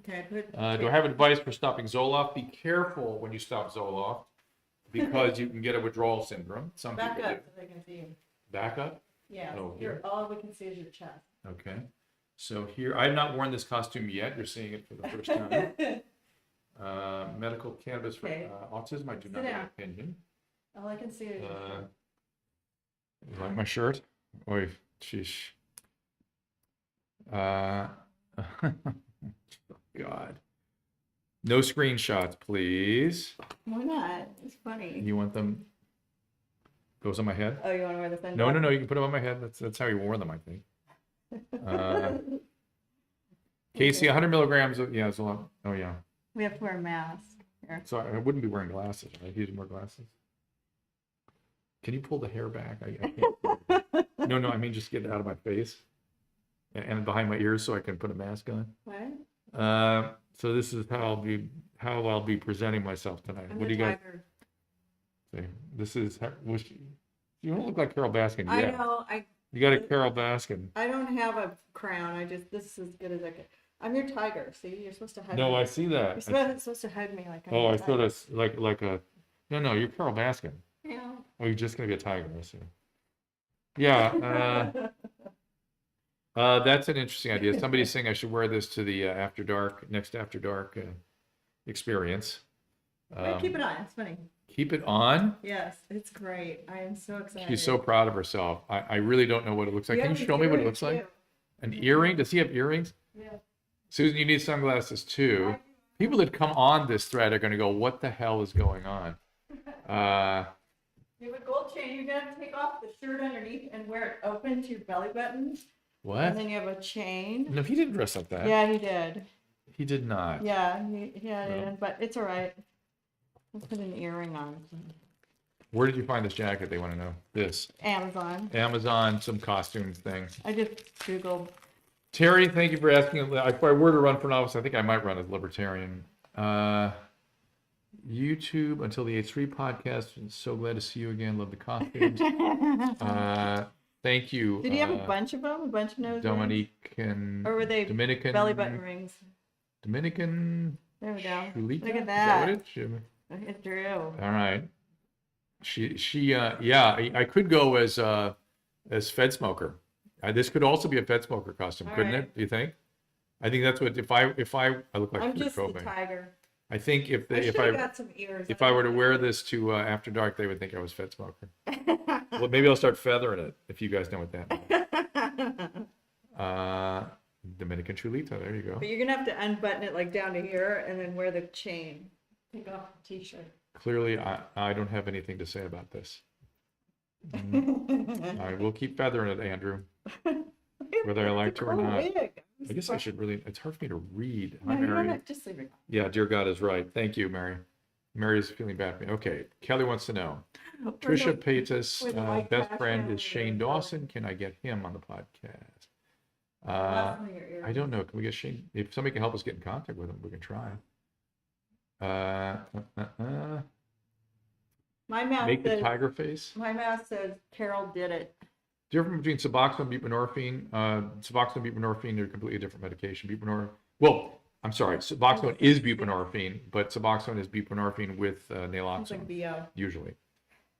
Okay. Do I have advice for stopping Zoloft? Be careful when you stop Zoloft because you can get a withdrawal syndrome. Some Back people up do. so they can see you. Back up? Yeah. Oh, here. All we can see is your chest. Okay. So here, I have not worn this costume yet. You're seeing it for the first time. Medical cannabis for autism. I do not have an opinion. All I can see is your chest. You like my shirt? Oy, sheesh. God. No screenshots, please. Why not? It's funny. You want them? Goes on my head? Oh, you want to wear the sunglasses? No. You can put them on my head. That's how you wore them, I think. Casey, 100 milligrams. Yeah, it's a lot. Oh, yeah. We have to wear a mask. Here. So I wouldn't be wearing glasses, right? Using more glasses. Can you pull the hair back? I can't. No. I mean, just get it out of my face and behind my ears so I can put a mask on. What? So this is how I'll be presenting myself tonight. I'm What the do you guys tiger. say? This is you don't look like Carol Baskin I yet. know. You got a Carol Baskin. I don't have a crown. This is as good as I can. I'm your tiger. See, you're supposed to hug me. No, I see that. You're supposed to hug me like I'm Oh, a I tiger. thought it's like a. No, you're Carol Baskin. Yeah. Oh, you're just gonna be a tiger, I see. Yeah, that's an interesting idea. Somebody's saying I should wear this to the next After Dark experience. Wait, keep it on. It's funny. Keep it on. Yes, it's great. I am so excited. She's so proud of herself. I really don't know what it looks like. You Can have you the show me what it earring, looks like? too. An earring? Does he have earrings? Yeah. Susan, you need sunglasses too. People that come on this thread are going to go, what the hell is going on? You have a gold chain. You got to take off the shirt underneath and wear it open to your belly button. What? And then you have a chain. No, he didn't dress like that. Yeah, he did. He did not. Yeah, he No. did. But it's all right. Let's put an earring on. Where did you find this jacket? They want to know. This. Amazon. Amazon, some costume thing. I just Googled. Terry, thank you for asking. If I were to run for an office, I think I might run as libertarian. YouTube until the H3 podcast. So glad to see you again. Love the costumes. Thank you. Did he have a bunch of them? A bunch of nose rings? Dominican. Or were they Dominican belly button rings? Dominican. There we go. Chulita? Look at Is that. what it is? Look at Drew. All right. Yeah, I could go as Fed smoker. This could also be a Fed smoker costume, All couldn't right. it? Do you think? I think that's what if I look like I'm Kurt just the Cobain. tiger. I think I should have got some ears. if I were to wear this to After Dark, they would think I was Fed smoker. Well, maybe I'll start feathering it if you guys know what that means. Dominican Chulita. There you go. But you're gonna have to unbutton it like down to here and then wear the chain. Take off the t-shirt. Clearly, I don't have anything to say about this. I will keep feathering it, Andrew, whether I like to or not. I guess I should really. It's hard for me to read. Hi, Mary. Just leave it. Yeah, dear God is right. Thank you, Mary. Mary is feeling bad for me. Okay, Kelly wants to know. Trisha Paytas, with the white best trash friend can is Shane and Dawson. Can I get him on the podcast? Last one of your ears. I don't know. Can we get Shane? If somebody can help us get in contact with him, we can try. My mouth Make the says, tiger face. my mouth says Carol did it. Difference between Suboxone and buprenorphine. Suboxone and buprenorphine are completely different medication. Well, I'm sorry. Suboxone is buprenorphine, but Suboxone is buprenorphine with It's like naloxone BO. usually.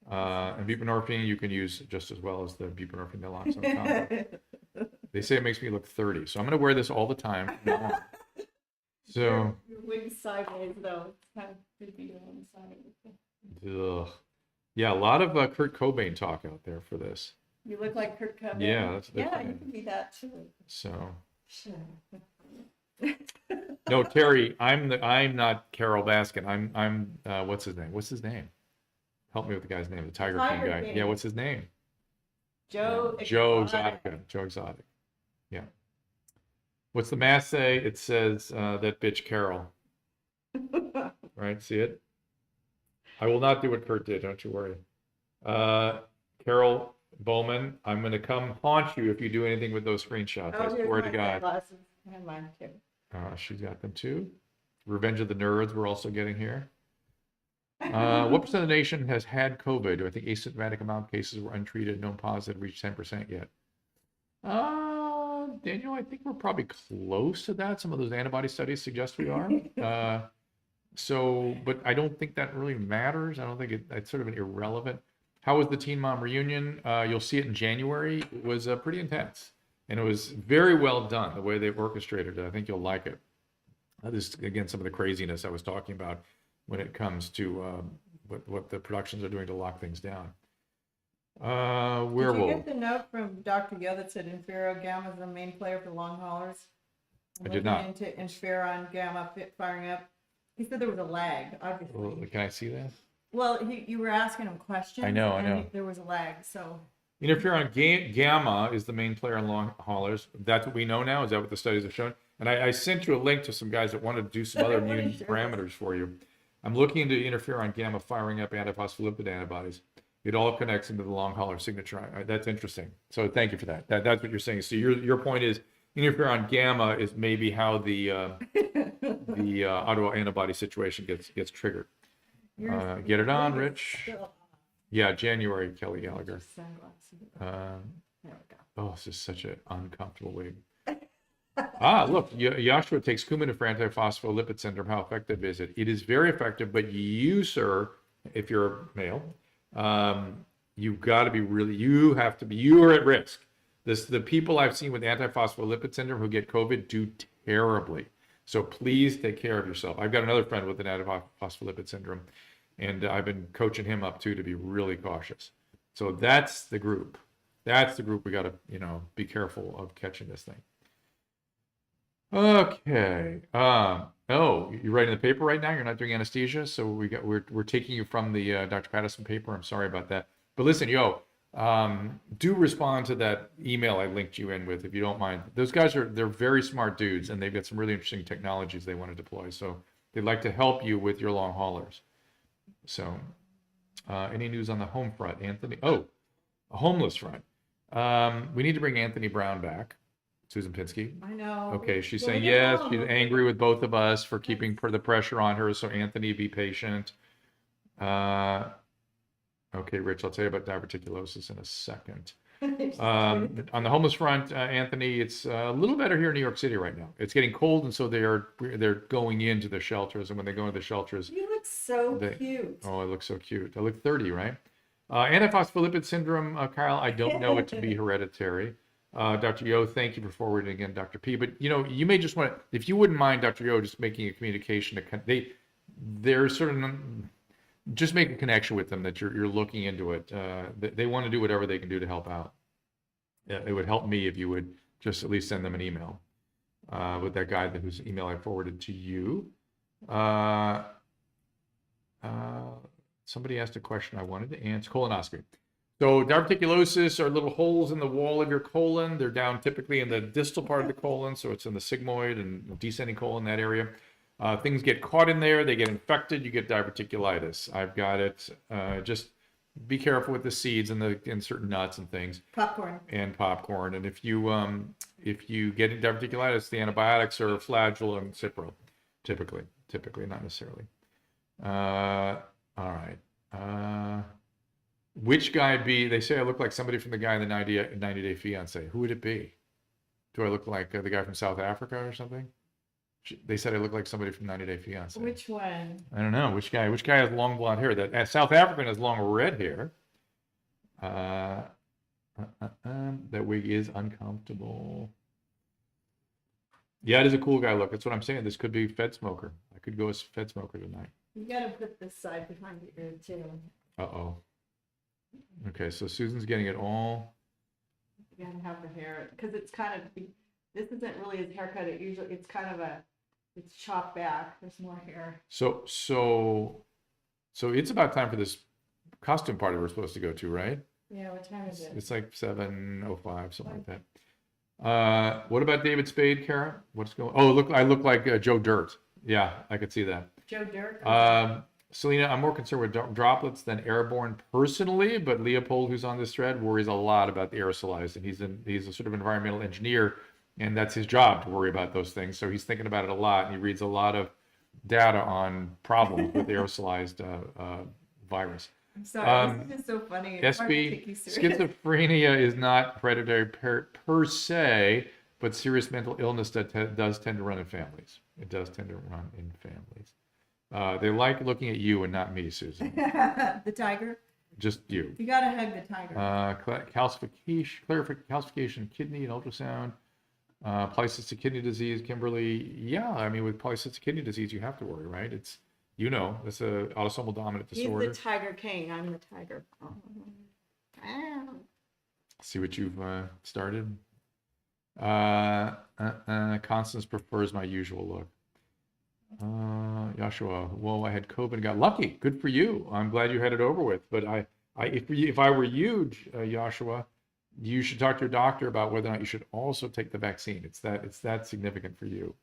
And buprenorphine you can use just as well as the buprenorphine naloxone combo. They say it makes me look 30, so I'm going to wear this all the time from now on. So, Your wig's sideways though. It's kind of creepy on the side. ugh. Yeah, a lot of Kurt Cobain talk out there for this. You look like Kurt Cobain. Yeah, that's yeah, you can be that too. So. Sure. No, Terry, I'm not Carol Baskin. I'm what's his name? What's his name? Help me with the guy's name, the Tiger King guy. King. Yeah, what's his name? Joe Exotica. Joe Exotic. Yeah. What's the math say? It says that bitch Carol. Right? See it? I will not do what Kurt did, don't you worry. Carol Bowman, I'm going to come haunt you if you do anything with those screenshots. I swear to God. Glasses. I have mine too. She's got them too. Revenge of the Nerds we're also getting here. What percent of the nation has had COVID? Do I think asymptomatic amount of cases were untreated, known positive, reached 10% yet? Daniel, I think we're probably close to that. Some of those antibody studies suggest we are. But I don't think that really matters. I don't think it's sort of an irrelevant. How was the Teen Mom reunion? You'll see it in January. It was pretty intense. And it was very well done, the way they orchestrated it. I think you'll like it. That is, again, some of the craziness I was talking about when it comes to what the productions are doing to lock things down. Did you get the note from Dr. Yo that said interferon gamma is the main player for long haulers? I did not. Into interferon gamma firing up. He said there was a lag, obviously. Well, can I see that? Well, you were asking him questions. I know. There was a lag, so. Interferon gamma is the main player in long haulers. That's what we know now. Is that what the studies have shown? And I sent you a link to some guys that wanted to do some other immune parameters for you. I'm looking into interferon gamma firing up antiphospholipid antibodies. It all connects into the long hauler signature. That's interesting. So thank you for that. That's what you're saying. So your point is interferon gamma is maybe how the autoantibody situation gets triggered. Get it on, Rich. Yeah, January, Kelly Gallagher. Oh, this is such an uncomfortable wig. Look, Joshua takes Coumadin for antiphospholipid syndrome. How effective is it? It is very effective, but you, sir, if you're a male, you've got to be you are at risk. The people I've seen with antiphospholipid syndrome who get COVID do terribly. So please take care of yourself. I've got another friend with an antiphospholipid syndrome, and I've been coaching him up too to be really cautious. So that's the group. That's the group we got to, be careful of catching this thing. Okay. You're writing the paper right now. You're not doing anesthesia, so we're taking you from the Dr. Patterson paper. I'm sorry about that. But listen, do respond to that email I linked you in with, if you don't mind. Those guys they're very smart dudes, and they've got some really interesting technologies they want to deploy. So they'd like to help you with your long haulers. So, any news on the home front, Anthony? Oh, a homeless front. We need to bring Anthony Brown back. Susan Pinsky. I know. Okay, she's saying yes. She's angry with both of us for keeping the pressure on her. So Anthony, be patient. Okay, Rich, I'll tell you about diverticulosis in a second. On the homeless front, Anthony, it's a little better here in New York City right now. It's getting cold, and so they're going into the shelters. And when they go into the shelters, you look so cute. Oh, I look so cute. I look 30, right? Antiphospholipid syndrome, Kyle. I don't know it to be hereditary. Dr. Yo, thank you for forwarding again, Dr. P. But you may just want to, if you wouldn't mind, Dr. Yo, just making a communication. They're sort of just make a connection with them that you're looking into it. They want to do whatever they can do to help out. It would help me if you would just at least send them an email with that guy whose email I forwarded to you. Somebody asked a question I wanted to answer. Colonoscopy. So diverticulosis are little holes in the wall of your colon. They're down typically in the distal part of the colon, so it's in the sigmoid and descending colon, that area. Things get caught in there, they get infected, you get diverticulitis. I've got it. Just be careful with the seeds and certain nuts and things. Popcorn. And if you get diverticulitis, the antibiotics are Flagyl and Cipro, typically, not necessarily. All right. Which guy be? They say I look like somebody from the guy in the 90 Day Fiance. Who would it be? Do I look like the guy from South Africa or something? They said I look like somebody from 90 Day Fiance. Which one? I don't know. Which guy has long blonde hair? That South African has long red hair. That wig is uncomfortable. Yeah, it is a cool guy look. That's what I'm saying. This could be Fed Smoker. I could go as Fed Smoker tonight. You gotta put this side behind your ear too. Uh-oh. Okay, so Susan's getting it all. You gotta have the hair, because it's kind of, this isn't really his haircut. It's kind of it's chopped back. There's more hair. So it's about time for this costume party we're supposed to go to, right? Yeah, what time is it? It's like 7:05, something like that. What about David Spade, Kara? What's going? Oh, I look like Joe Dirt. Yeah, I could see that. Joe Dirt? Selena, I'm more concerned with droplets than airborne personally, but Leopold, who's on this thread, worries a lot about the aerosolized, and he's a sort of environmental engineer, and that's his job to worry about those things. So he's thinking about it a lot, and he reads a lot of data on problems with aerosolized virus. I'm sorry, this is so funny. It's hard to SB, take you serious. schizophrenia is not hereditary per se, but serious mental illness that does tend to run in families. It does tend to run in families. They like looking at you and not me, Susan. The tiger? Just you. You gotta hug the tiger. Calcification, kidney and ultrasound. Polycystic kidney disease, Kimberly. Yeah, I mean, with polycystic kidney disease, you have to worry, right? It's, it's a autosomal dominant disorder. He's the Tiger King. I'm the tiger. Oh. See what you've started. Constance prefers my usual look. Joshua, whoa, I had COVID and got lucky. Good for you. I'm glad you had it over with. But if I were you, Joshua, you should talk to your doctor about whether or not you should also take the vaccine. It's that significant for you.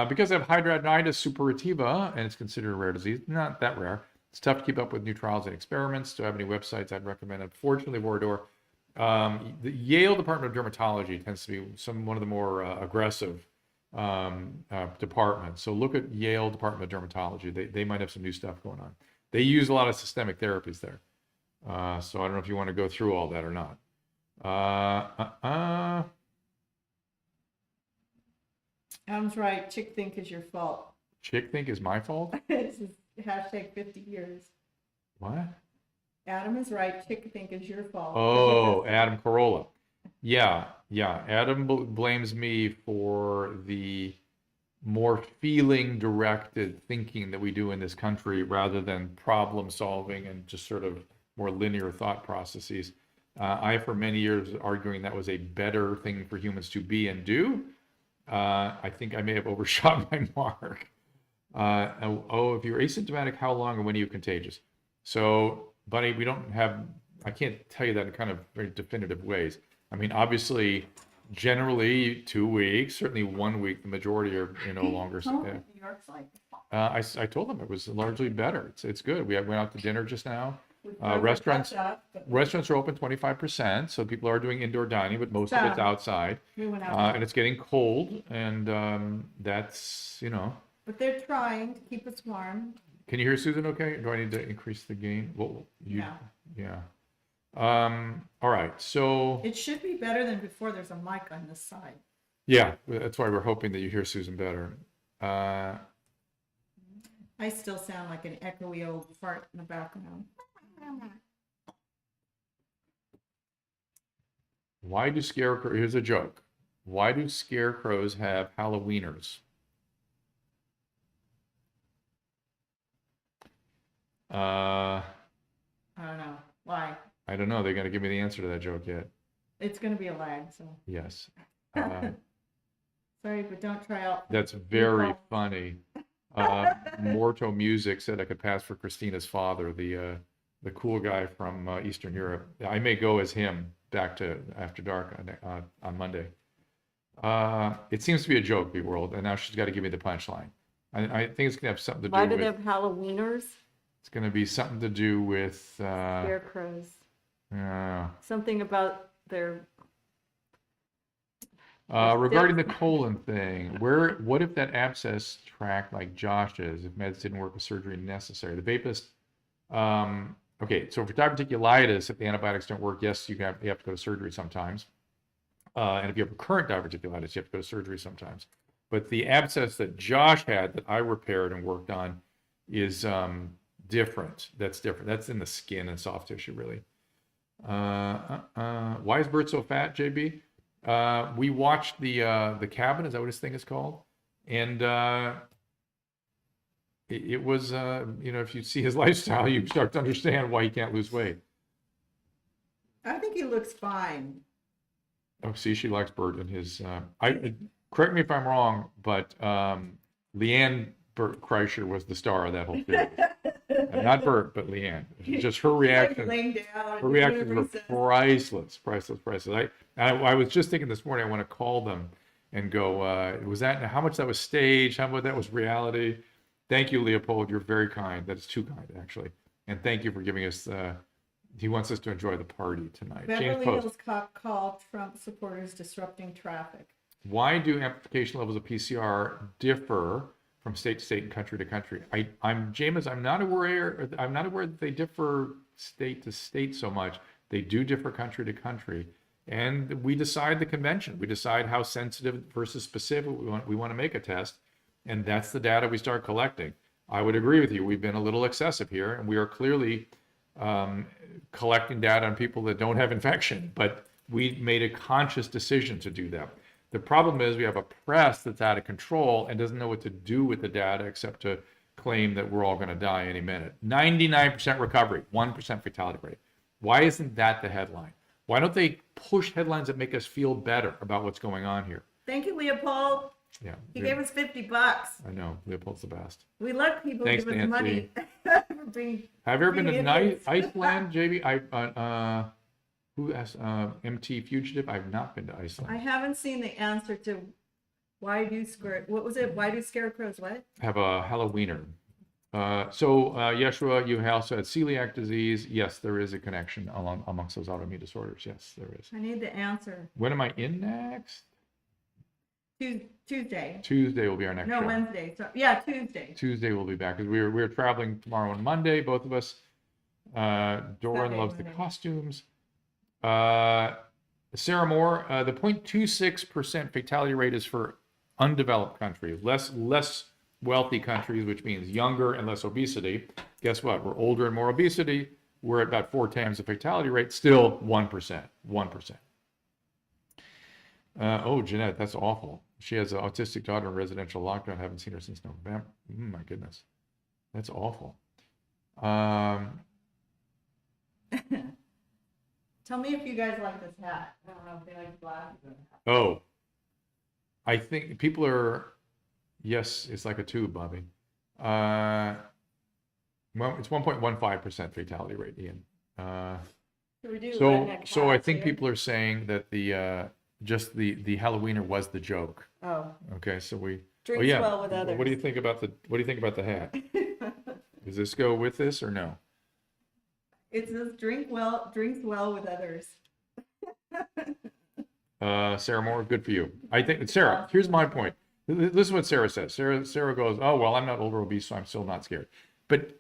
Because I have hidradenitis suppurativa and it's considered a rare disease, not that rare. It's tough to keep up with new trials and experiments. Do I have any websites I'd recommend? Unfortunately, Vorador, the Yale Department of Dermatology tends to be one of the more aggressive departments. So look at Yale Department of Dermatology. They might have some new stuff going on. They use a lot of systemic therapies there. So I don't know if you want to go through all that or not. Adam's right. Chick think is your fault. Chick think is my fault? This is hashtag 50 years. What? Adam is right. Chick think is your fault. Oh, Adam Carolla. Yeah. Adam blames me for the more feeling-directed thinking that we do in this country rather than problem-solving and just sort of more linear thought processes. I, for many years, arguing that was a better thing for humans to be and do. I think I may have overshot my mark. If you're asymptomatic, how long and when are you contagious? So, buddy, I can't tell you that in kind of very definitive ways. I mean, obviously, generally 2 weeks, certainly 1 week, the majority are longer. New York's like. I told them it was largely better. It's good. We went out to dinner just now. Restaurants are open 25%, so people are doing indoor dining, but most of it's outside. We went out. And it's getting cold, and that's, But they're trying to keep us warm. Can you hear Susan okay? Do I need to increase the gain? Well, No. Yeah. All right, so. It should be better than before. There's a mic on this side. Yeah, that's why we're hoping that you hear Susan better. I still sound like an echoey old fart in the background. Why do scarecrows, here's a joke. Why do scarecrows have Halloweeners? I don't know. Why? I don't know. They're going to give me the answer to that joke yet. It's going to be a lag, so. Yes. Sorry, but don't try out. That's very funny. Morto Music said I could pass for Christina's father, the cool guy from Eastern Europe. I may go as him back to After Dark on Monday. It seems to be a joke, B-World, and now she's got to give me the punchline. I think it's going to have something to do with... Why do they have Halloweeners? It's going to be something to do with... Scarecrows. Yeah. Something about their... regarding the colon thing, what if that abscess tracked like Josh's, if meds didn't work, with surgery necessary? The vapist... okay, so for diverticulitis, if the antibiotics don't work, yes, you have to go to surgery sometimes. And if you have recurrent diverticulitis, you have to go to surgery sometimes. But the abscess that Josh had, that I repaired and worked on, is different. That's different. That's in the skin and soft tissue, really. Why is Bert so fat, JB? We watched the Cabin. Is that what his thing is called? And it was, if you see his lifestyle, you start to understand why he can't lose weight. I think he looks fine. Oh, see, she likes Bert and his. Correct me if I'm wrong, but Leanne Bert Kreischer was the star of that whole series. Not Bert, but Leanne. Just her reaction. Her reactions were priceless. I was just thinking this morning, I want to call them and go, was that, how much that was staged? How much that was reality? Thank you, Leopold. You're very kind. That is too kind, actually. And thank you for giving us, he wants us to enjoy the party tonight. Beverly Hills cop called Trump supporters disrupting traffic. Why do amplification levels of PCR differ from state to state and country to country? James, I'm not aware that they differ state to state so much. They do differ country to country. And we decide the convention. We decide how sensitive versus specific we want to make a test. And that's the data we start collecting. I would agree with you. We've been a little excessive here, and we are clearly collecting data on people that don't have infection, but we made a conscious decision to do that. The problem is we have a press that's out of control and doesn't know what to do with the data except to claim that we're all going to die any minute. 99% recovery, 1% fatality rate. Why isn't that the headline? Why don't they push headlines that make us feel better about what's going on here? Thank you, Leopold. Yeah, he gave us $50. I know, Leopold's the best. We let people give us money. Have you ever been to Iceland, JB? Who asked MT Fugitive? I've not been to Iceland. I haven't seen the answer to why do scarecrows what? Have a Halloweener. Yeshua, you also had celiac disease. Yes, there is a connection amongst those autoimmune disorders. Yes, there is. I need the answer. When am I in next? Tuesday. Tuesday will be our next show. No, Wednesday. So, yeah, Tuesday. Tuesday we'll be back because we're traveling tomorrow and Monday, both of us. Doran loves the costumes. Sarah Moore, the 0.26% fatality rate is for undeveloped countries, less wealthy countries, which means younger and less obesity. Guess what? We're older and more obesity. We're at about 4 times the fatality rate. Still 1%. 1%. Oh, Jeanette, that's awful. She has an autistic daughter in residential lockdown. Haven't seen her since November. My goodness, that's awful. Tell me if you guys like this hat. I don't know if they like glasses. Oh, I think people are. Yes, it's like a tube, Bobby. Well, it's 1.15% fatality rate, Ian. So I think people are saying that the just the Halloweener was the joke. Oh. Okay, so we drinks well with others. What do you think about the hat? Does this go with this or no? It says drinks well with others. Sarah Moore, good for you. I think Sarah, here's my point. This is what Sarah says. Sarah goes, "Oh well, I'm not older obese, so I'm still not scared." But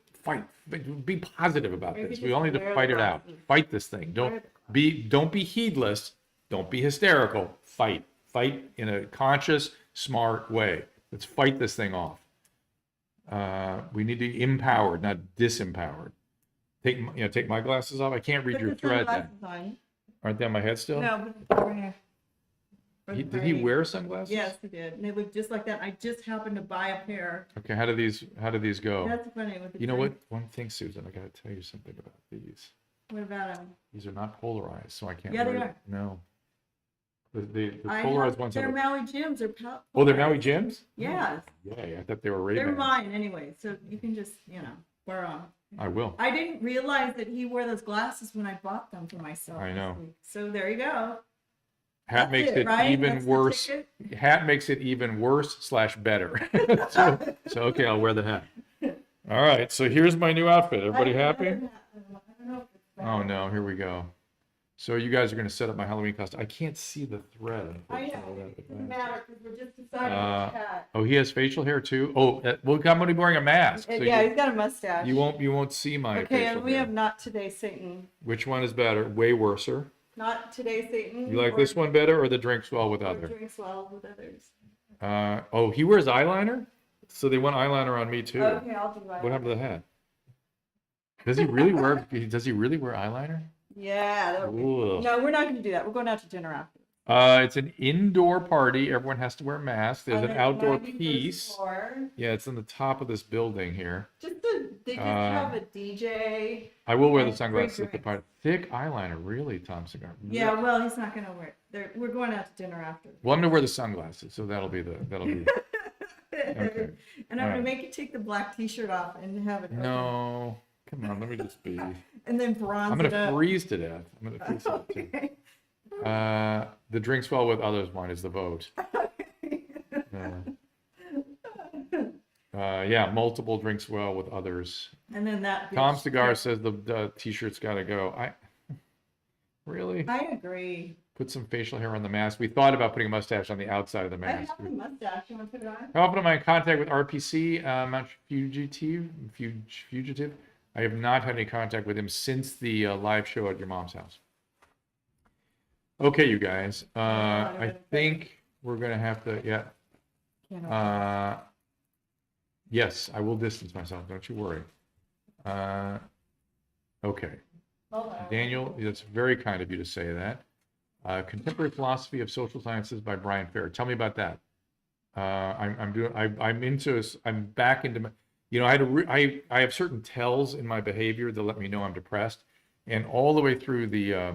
be positive about this. We all need to fight it out. Fight this thing. Don't be heedless. Don't be hysterical. Fight in a conscious, smart way. Let's fight this thing off. We need to be empowered, not disempowered. Take my glasses off. I can't read your thread. Aren't they on my head still? No, but over here. Did he wear sunglasses? Yes, he did. And they look just like that. I just happened to buy a pair. Okay, how do these go? That's funny. With the you know what? One thing, Susan, I got to tell you something about these. What about them? These are not polarized, so I can't. Yeah, they are. No. The polarized ones are. They're Maui Jims. They're polarized. Oh, they're Maui Jims? Yes. Yay! I thought they were Ray-Bans. They're mine anyway, so you can just wear them. I will. I didn't realize that he wore those glasses when I bought them for myself. I know. So there you go. Hat makes it even worse. Hat makes it even worse / better. so okay, I'll wear the hat. All right. So here's my new outfit. Everybody happy? Oh no, here we go. So you guys are going to set up my Halloween costume. I can't see the thread. I know. It doesn't matter because we're just deciding which hat. Oh, he has facial hair too. Oh, well, I'm going to be wearing a mask. So he's got a mustache. You won't see my. Okay, and we have Not Today, Satan. Which one is better? Way worser. Not Today, Satan. You like this one better, or the Drinks Well with Others? Drinks Well with Others. Oh, he wears eyeliner. So they want eyeliner on me too. Okay, I'll do eyeliner. What happened to the hat? Does he really wear? Does he really wear eyeliner? Yeah. No, we're not going to do that. We're going out to dinner after. It's an indoor party. Everyone has to wear masks. There's an outdoor piece. Floor. Yeah, it's on the top of this building here. Just a They just have a DJ. I will wear the and sunglasses free at the drinks. party. Thick eyeliner, really, Tom Cigar? Yeah, well, he's not gonna wear it. We're going out to dinner after. Well, I'm gonna wear the sunglasses, so that'll be. Okay. And I'm gonna make you take the black T-shirt off and have it. No, come on, let me just be. And then bronze I'm it gonna up. freeze to death. I'm gonna freeze to death too. Okay. The drinks well with others one is the vote. Yeah, multiple drinks well with others. And then that. Tom Cigar says the T-shirt's got to go. Really? I agree. Put some facial hair on the mask. We thought about putting a mustache on the outside of the I mask. have a mustache. You want to put it on? How often am I in contact with RPC, Mount Fugitive? I have not had any contact with him since the live show at your mom's house. Okay, you guys. I think we're going to have to, yeah. Yes, I will distance myself. Don't you worry. Okay. Daniel, it's very kind of you to say that. Contemporary Philosophy of Social Sciences by Brian Fair. Tell me about that. I'm back into, I have certain tells in my behavior that let me know I'm depressed, and all the way through the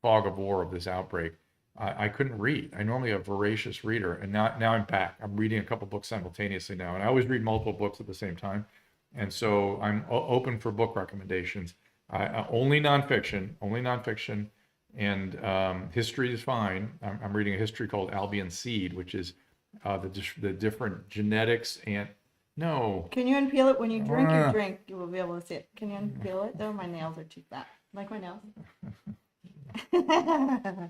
fog of war of this outbreak, I couldn't read. I normally a voracious reader, and now I'm back. I'm reading a couple books simultaneously now, and I always read multiple books at the same time, and so I'm open for book recommendations. Only nonfiction, and history is fine. I'm reading a history called Albion Seed, which is the different genetics and no. Can you unpeel it when you drink your drink? You will be able to see it. Can you unpeel it? Though my nails are too fat. Like my nails.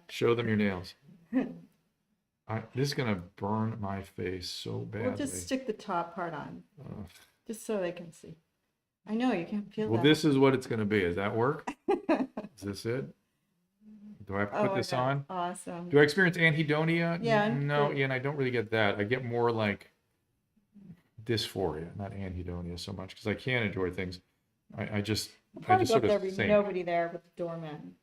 Show them your nails. This is gonna burn my face so badly. We'll just stick the top part on, just so they can see. I know you can't peel well, that. this is what it's gonna be. Does that work? Is this it? Do I have to put this on? Awesome. Do I experience anhedonia? Yeah. No, Ian, I don't really get that. I get more like dysphoria, not anhedonia so much, because I can enjoy things. I just sort of think. Nobody there but the doorman.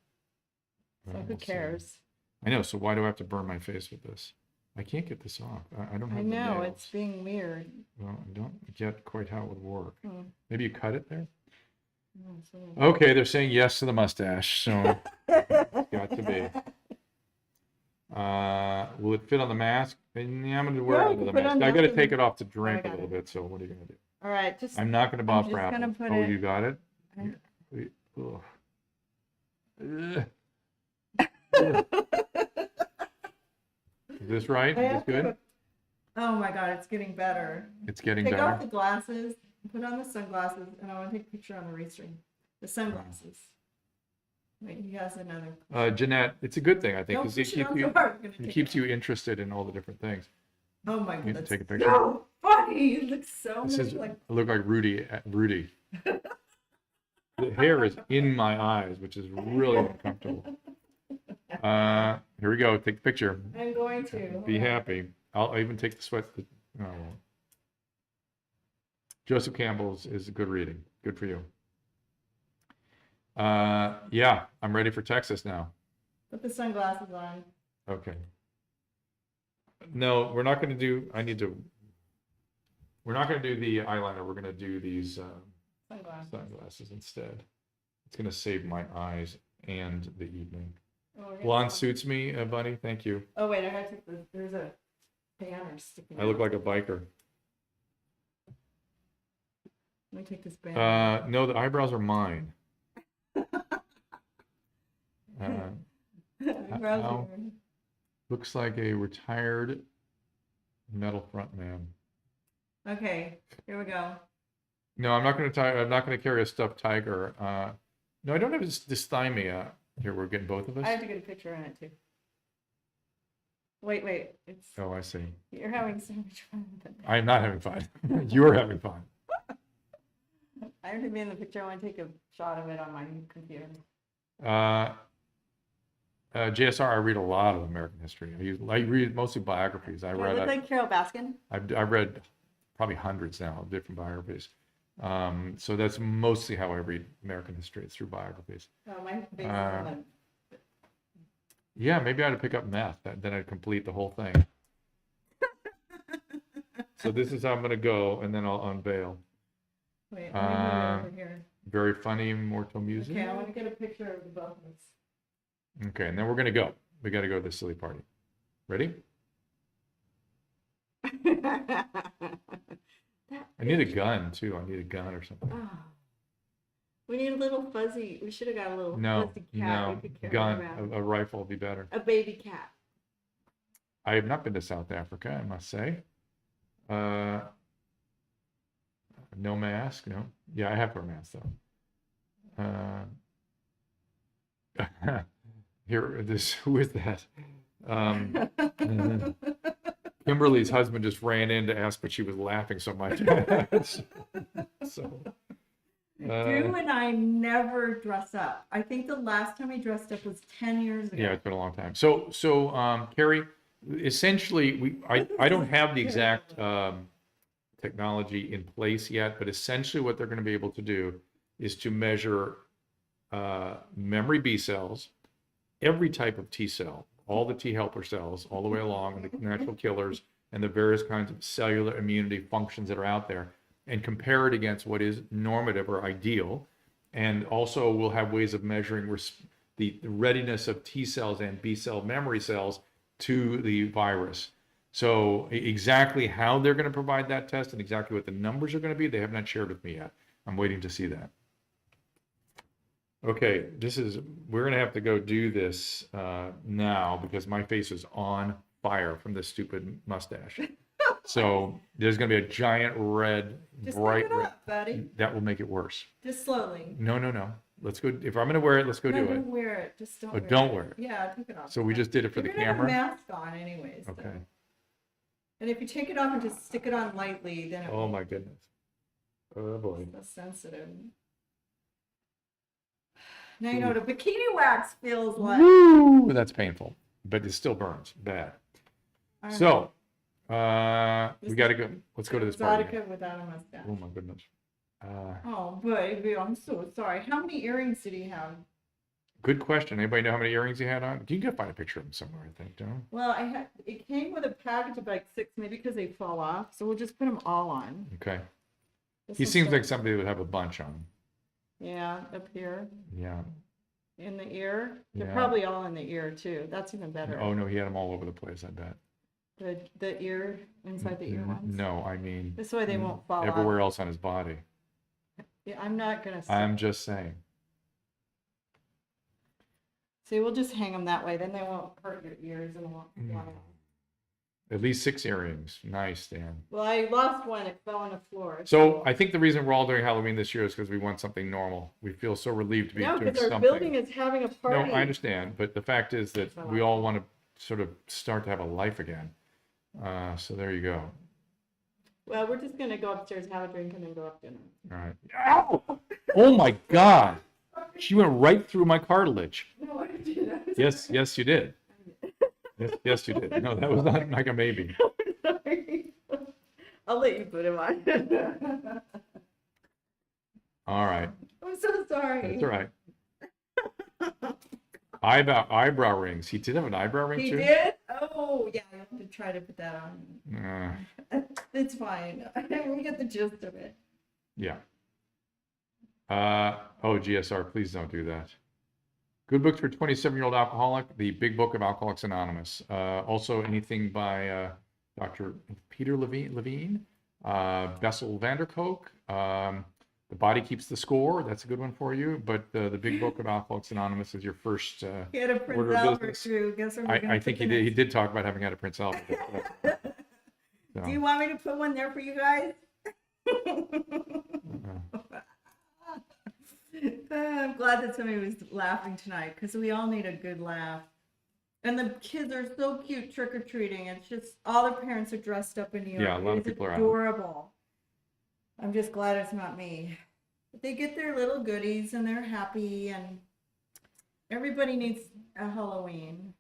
So who cares? I know. So why do I have to burn my face with this? I can't get this off. I don't have. I the know nails. it's being weird. Well, I don't get quite how it would work. Maybe you cut it there. Oh, Okay, they're saying yes to the mustache, so it's got to be. Will it fit on the mask? Yeah, I'm going to wear it under the mask. I got to take it off to drink a little bit. So what are you going to do? All right, I'm not going to bop wrap. Oh, it. You got it. Is this right? Is this good? Oh my God, it's getting better. It's getting better. Take off the glasses, put on the sunglasses, and I want to take a picture on the restream. The sunglasses. Wait, he has another. Jeanette, it's a good thing, I think, because it keeps you interested in all the different things. Oh my God, that's take a picture. so funny. You look so much like. I look like Rudy. The hair is in my eyes, which is really uncomfortable. Here we go. Take the picture. I'm going to. Be happy. I'll even take the sweat. No, I won't. Joseph Campbell's is good reading. Good for you. Yeah, I'm ready for Texas now. Put the sunglasses on. Okay. No, we're not going to do. We're not going to do the eyeliner. We're going to do these sunglasses instead. It's going to save my eyes and the evening. Blonde suits me, Bunny. Thank you. Oh wait, I have to. There's a banner sticking. I look like a biker. Let me take this banner. No, the eyebrows are mine. Looks like a retired metal frontman. Okay, here we go. No, I'm not going to carry a stuffed tiger. No, I don't have dysthymia. Here, we're getting both of us. I have to get a picture on it too. Wait, it's. Oh, I see. You're having so much fun. I'm not having fun. You're having fun. I have to be in the picture. I want to take a shot of it on my computer. JSR, I read a lot of American history. I read mostly biographies. I read like Carol Baskin. I read probably hundreds now of different biographies. So that's mostly how I read American history. It's through biographies. Oh, my face is on yeah, maybe I ought to pick up meth. Then I'd complete the whole thing. So this is how I'm going to go, and then I'll unveil. Wait, let me move it over here. Very funny mortal music. Okay, I want to get a picture of the both of us. Okay, and then we're gonna go. We got to go to the silly party. Ready? I need a gun too. I need a gun or something. Oh. We need a little fuzzy. We should have got a little fuzzy cat. No, we could carry gun. around. A rifle would be better. A baby cat. I have not been to South Africa, I must say. No mask, no. Yeah, I have to wear a mask though. Here, who is that? Kimberly's husband just ran in to ask, but she was laughing so much. Drew and I never dress up. I think the last time we dressed up was 10 years ago. Yeah, it's been a long time. So Carrie, essentially, I don't have the exact technology in place yet, but essentially what they're going to be able to do is to measure memory B cells, every type of T cell, all the T helper cells, all the way along, and the natural killers, and the various kinds of cellular immunity functions that are out there, and compare it against what is normative or ideal. And also we'll have ways of measuring the readiness of T cells and B cell memory cells to the virus. So exactly how they're going to provide that test and exactly what the numbers are going to be, they have not shared with me yet. I'm waiting to see that. Okay, we're going to have to go do this now because my face is on fire from this stupid mustache. So there's going to be a giant red, Just bright pick it red. up, buddy. That will make it worse. Just slowly. No. Let's go. If I'm going to wear it, let's go do it. Don't wear it. Just don't Oh, wear it. don't wear it. Yeah, take it off. So we just did it for the You're gonna camera? have a mask on anyways. Okay. So. And if you take it off and just stick it on lightly, then it Oh my goodness. Oh boy. so sensitive. Now you know what a bikini wax feels like. Woo! That's painful, but it still burns bad. All right. So, we got to go. Let's go to this party. Exotica without a mustache. Oh my goodness. Oh, baby, I'm so sorry. How many earrings did he have? Good question. Anybody know how many earrings he had on? You can find a picture of him somewhere, I think, don't you? Well, it came with a package of like 6, maybe because they fall off. So we'll just put them all on. Okay. This He one's seems so- like somebody that would have a bunch on. Yeah, up here. Yeah. In the ear. They're Yeah. probably all in the ear too. That's even better. Oh no, he had them all over the place, I bet. The ear, inside the ear ones. No, I mean. This way they won't fall everywhere off. else on his body. Yeah, I'm not gonna. I'm just saying. See, we'll just hang them that way. Then they won't hurt your ears and won't fly off. At least 6 earrings. Nice, Dan. Well, I lost one. It fell on the floor. So I think the reason we're all doing Halloween this year is because we want something normal. We feel so relieved to be No, doing because our something. building is having a party. No, I understand, but the fact is that we all want to sort of start to have a life again. So there you go. Well, we're just gonna go upstairs, have a drink, and then go up dinner. All right. Ow! Oh my God! She went right through my cartilage. No, I didn't. Yes, you did. Yes, you did. No, that was not like a maybe. Sorry. I'll let you put him on. All right. I'm so sorry. That's all right. Eyebrow rings. He did have an eyebrow ring He too? did? Oh, yeah. I have to try to put that on. It's fine. We get the gist of it. Yeah. Oh, GSR, please don't do that. Good books for 27-year-old alcoholic, the Big Book of Alcoholics Anonymous. Also anything by Dr. Peter Levine, Bessel van der Kolk, The Body Keeps the Score. That's a good one for you. But the Big Book of Alcoholics Anonymous is your first He had a Prince order of Albert business. too. Guess what? I think he did. He did talk about having had a Prince Albert. So, Do you want me to put one there for you guys? I'm glad that somebody was laughing tonight because we all need a good laugh. And the kids are so cute trick-or-treating. It's just all the parents are dressed up in New York. Yeah, a lot of It is people are out. adorable. I'm just glad it's not me. But they get their little goodies and they're happy, and everybody needs a Halloween.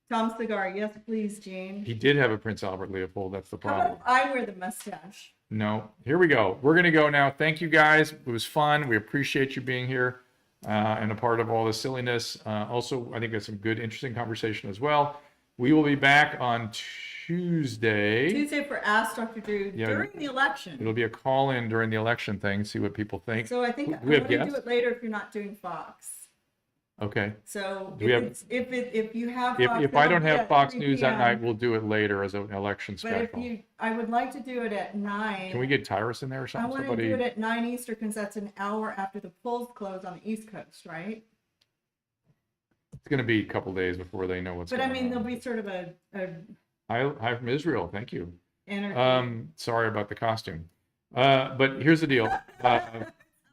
Tom Cigar, yes please, Jean. he did have a Prince Albert Leopold. That's the How about problem. if I wear the mustache? No. Here we go. We're going to go now. Thank you guys. It was fun. We appreciate you being here and a part of all the silliness. Also, I think that's some good, interesting conversation as well. We will be back on Tuesday. Tuesday for Ask Dr. Drew Yeah, during the election. It'll be a call-in during the election thing, see what people think. So I think Do I'm we have going to do guests? it later if you're not doing Fox. Okay. So Do we have- if you have Fox, If then I it'll don't be have at Fox 3 News that p.m. night, we'll do it later as an election But if special. I would like to do it at 9. Can we get Tyrus in there or I something? want to Somebody. do it at 9 Eastern because that's an hour after the polls close on the East Coast, right? It's going to be a couple days before they know what's But going I mean, on. there'll be sort of a Hi from Israel. Thank you. energy. Sorry about the costume. But here's the deal.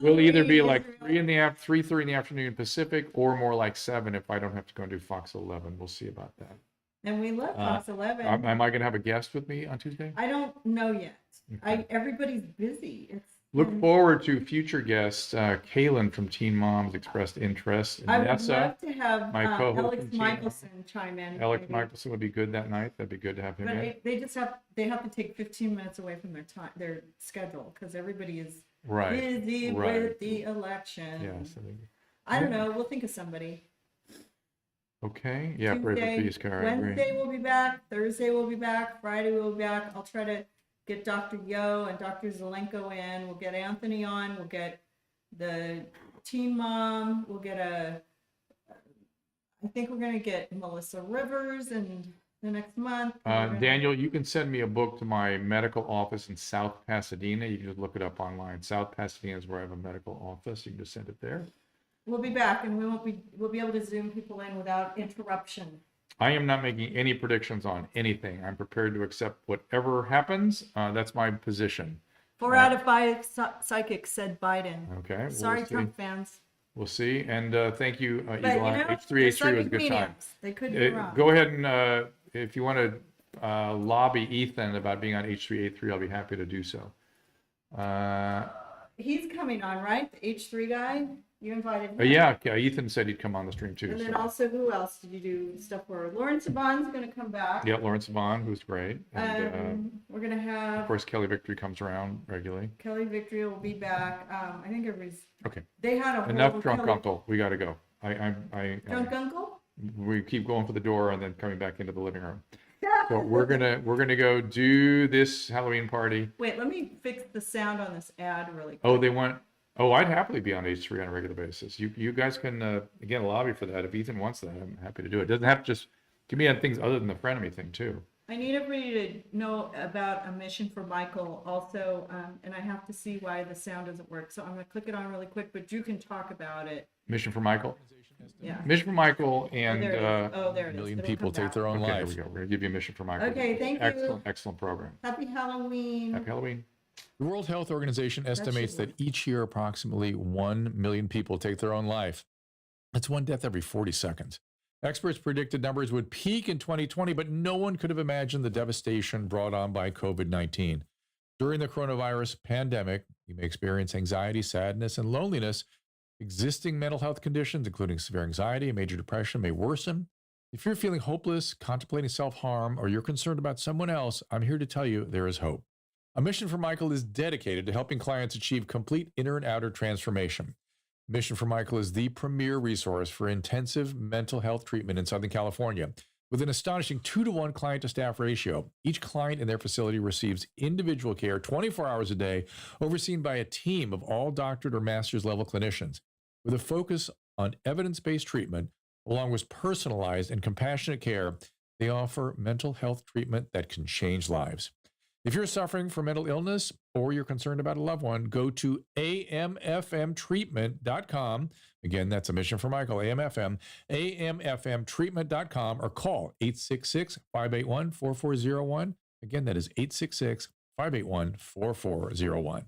We'll either be like 3:30 in the afternoon Pacific, or more like 7 if I don't have to go and do Fox 11. We'll see about that. And we love Fox 11. Am I going to have a guest with me on Tuesday? I don't know yet. Okay. Everybody's busy. Look forward to future guests. Kaylin from Teen Moms expressed interest. I would Nessa, love to have my co-host Alex from Teen Michelson chime in. Alex maybe. Michelson would be good that night. That'd be good to have him But in. they have to take 15 minutes away from their schedule because everybody is Right. busy Right. with the election. Yes. I don't know. We'll think of somebody. Okay. Yeah. Pray for Tuesday, peace, Kara. I agree. Wednesday we'll be back. Thursday we'll be back. Friday we'll be back. I'll try to get Dr. Yo and Dr. Zelenko in. We'll get Anthony on. We'll get the teen mom. We'll get I think we're going to get Melissa Rivers in the next month. Daniel, you can send me a book to my medical office in South Pasadena. You can just look it up online. South Pasadena is where I have a medical office. You can just send it there. We'll be back, and we'll be able to Zoom people in without interruption. I am not making any predictions on anything. I'm prepared to accept whatever happens. That's my position. 4 out of 5 psychics said Biden. Okay. Sorry, we'll see. Trump fans. We'll see. And thank you, But Elon. they're H3H3 was a psychic good time. mediums. They could be wrong. Go ahead and if you want to lobby Ethan about being on H3A3, I'll be happy to do so. He's coming on, right? The H3 guy? You invited him. Yeah, Ethan said he'd come on the stream too. And then so. also, who else did you do stuff for? Lawrence Saban's going to come back. Yeah, Lawrence Vaughn, who's great. And We're going to of have course, Kelly Victory comes around regularly. Kelly Victory will be back. I think everybody's. Okay. They had a whole Enough drunk Kelly... uncle. We got to go. Drunk uncle? We keep going for the door and then coming back into the living room. So we're gonna go do this Halloween party. Wait, let me fix the sound on this ad really quick. Oh, they want. Oh, I'd happily be on H3 on a regular basis. You guys can again lobby for that if Ethan wants that. I'm happy to do it. Doesn't have to just give me on things other than the frenemy thing too. I need everybody to know about a mission for Michael also, and I have to see why the sound doesn't work. So I'm going to click it on really quick, but Drew can talk about it. Mission for Michael. Yeah. Mission for Michael and There it is. Oh, there it is. million It'll people come take back. their own life. There we go. We're gonna give you a mission for Michael. Okay, thank you. Excellent program. Happy Halloween. Happy Halloween. The World Health Organization estimates that each year approximately 1 million people take their own life. That's one death every 40 seconds. Experts predicted numbers would peak in 2020, but no one could have imagined the devastation brought on by COVID-19. During the coronavirus pandemic, you may experience anxiety, sadness, and loneliness. Existing mental health conditions, including severe anxiety and major depression, may worsen. If you're feeling hopeless, contemplating self-harm, or you're concerned about someone else, I'm here to tell you there is hope. A Mission for Michael is dedicated to helping clients achieve complete inner and outer transformation. Mission for Michael is the premier resource for intensive mental health treatment in Southern California. With an astonishing 2-to-1 client-to-staff ratio, each client in their facility receives individual care 24 hours a day, overseen by a team of all doctorate or master's level clinicians. With a focus on evidence-based treatment, along with personalized and compassionate care, they offer mental health treatment that can change lives. If you're suffering from mental illness or you're concerned about a loved one, go to amfmtreatment.com. Again, that's a mission for Michael, amfmtreatment.com, or call 866-581-4401. Again, that is 866-581-4401.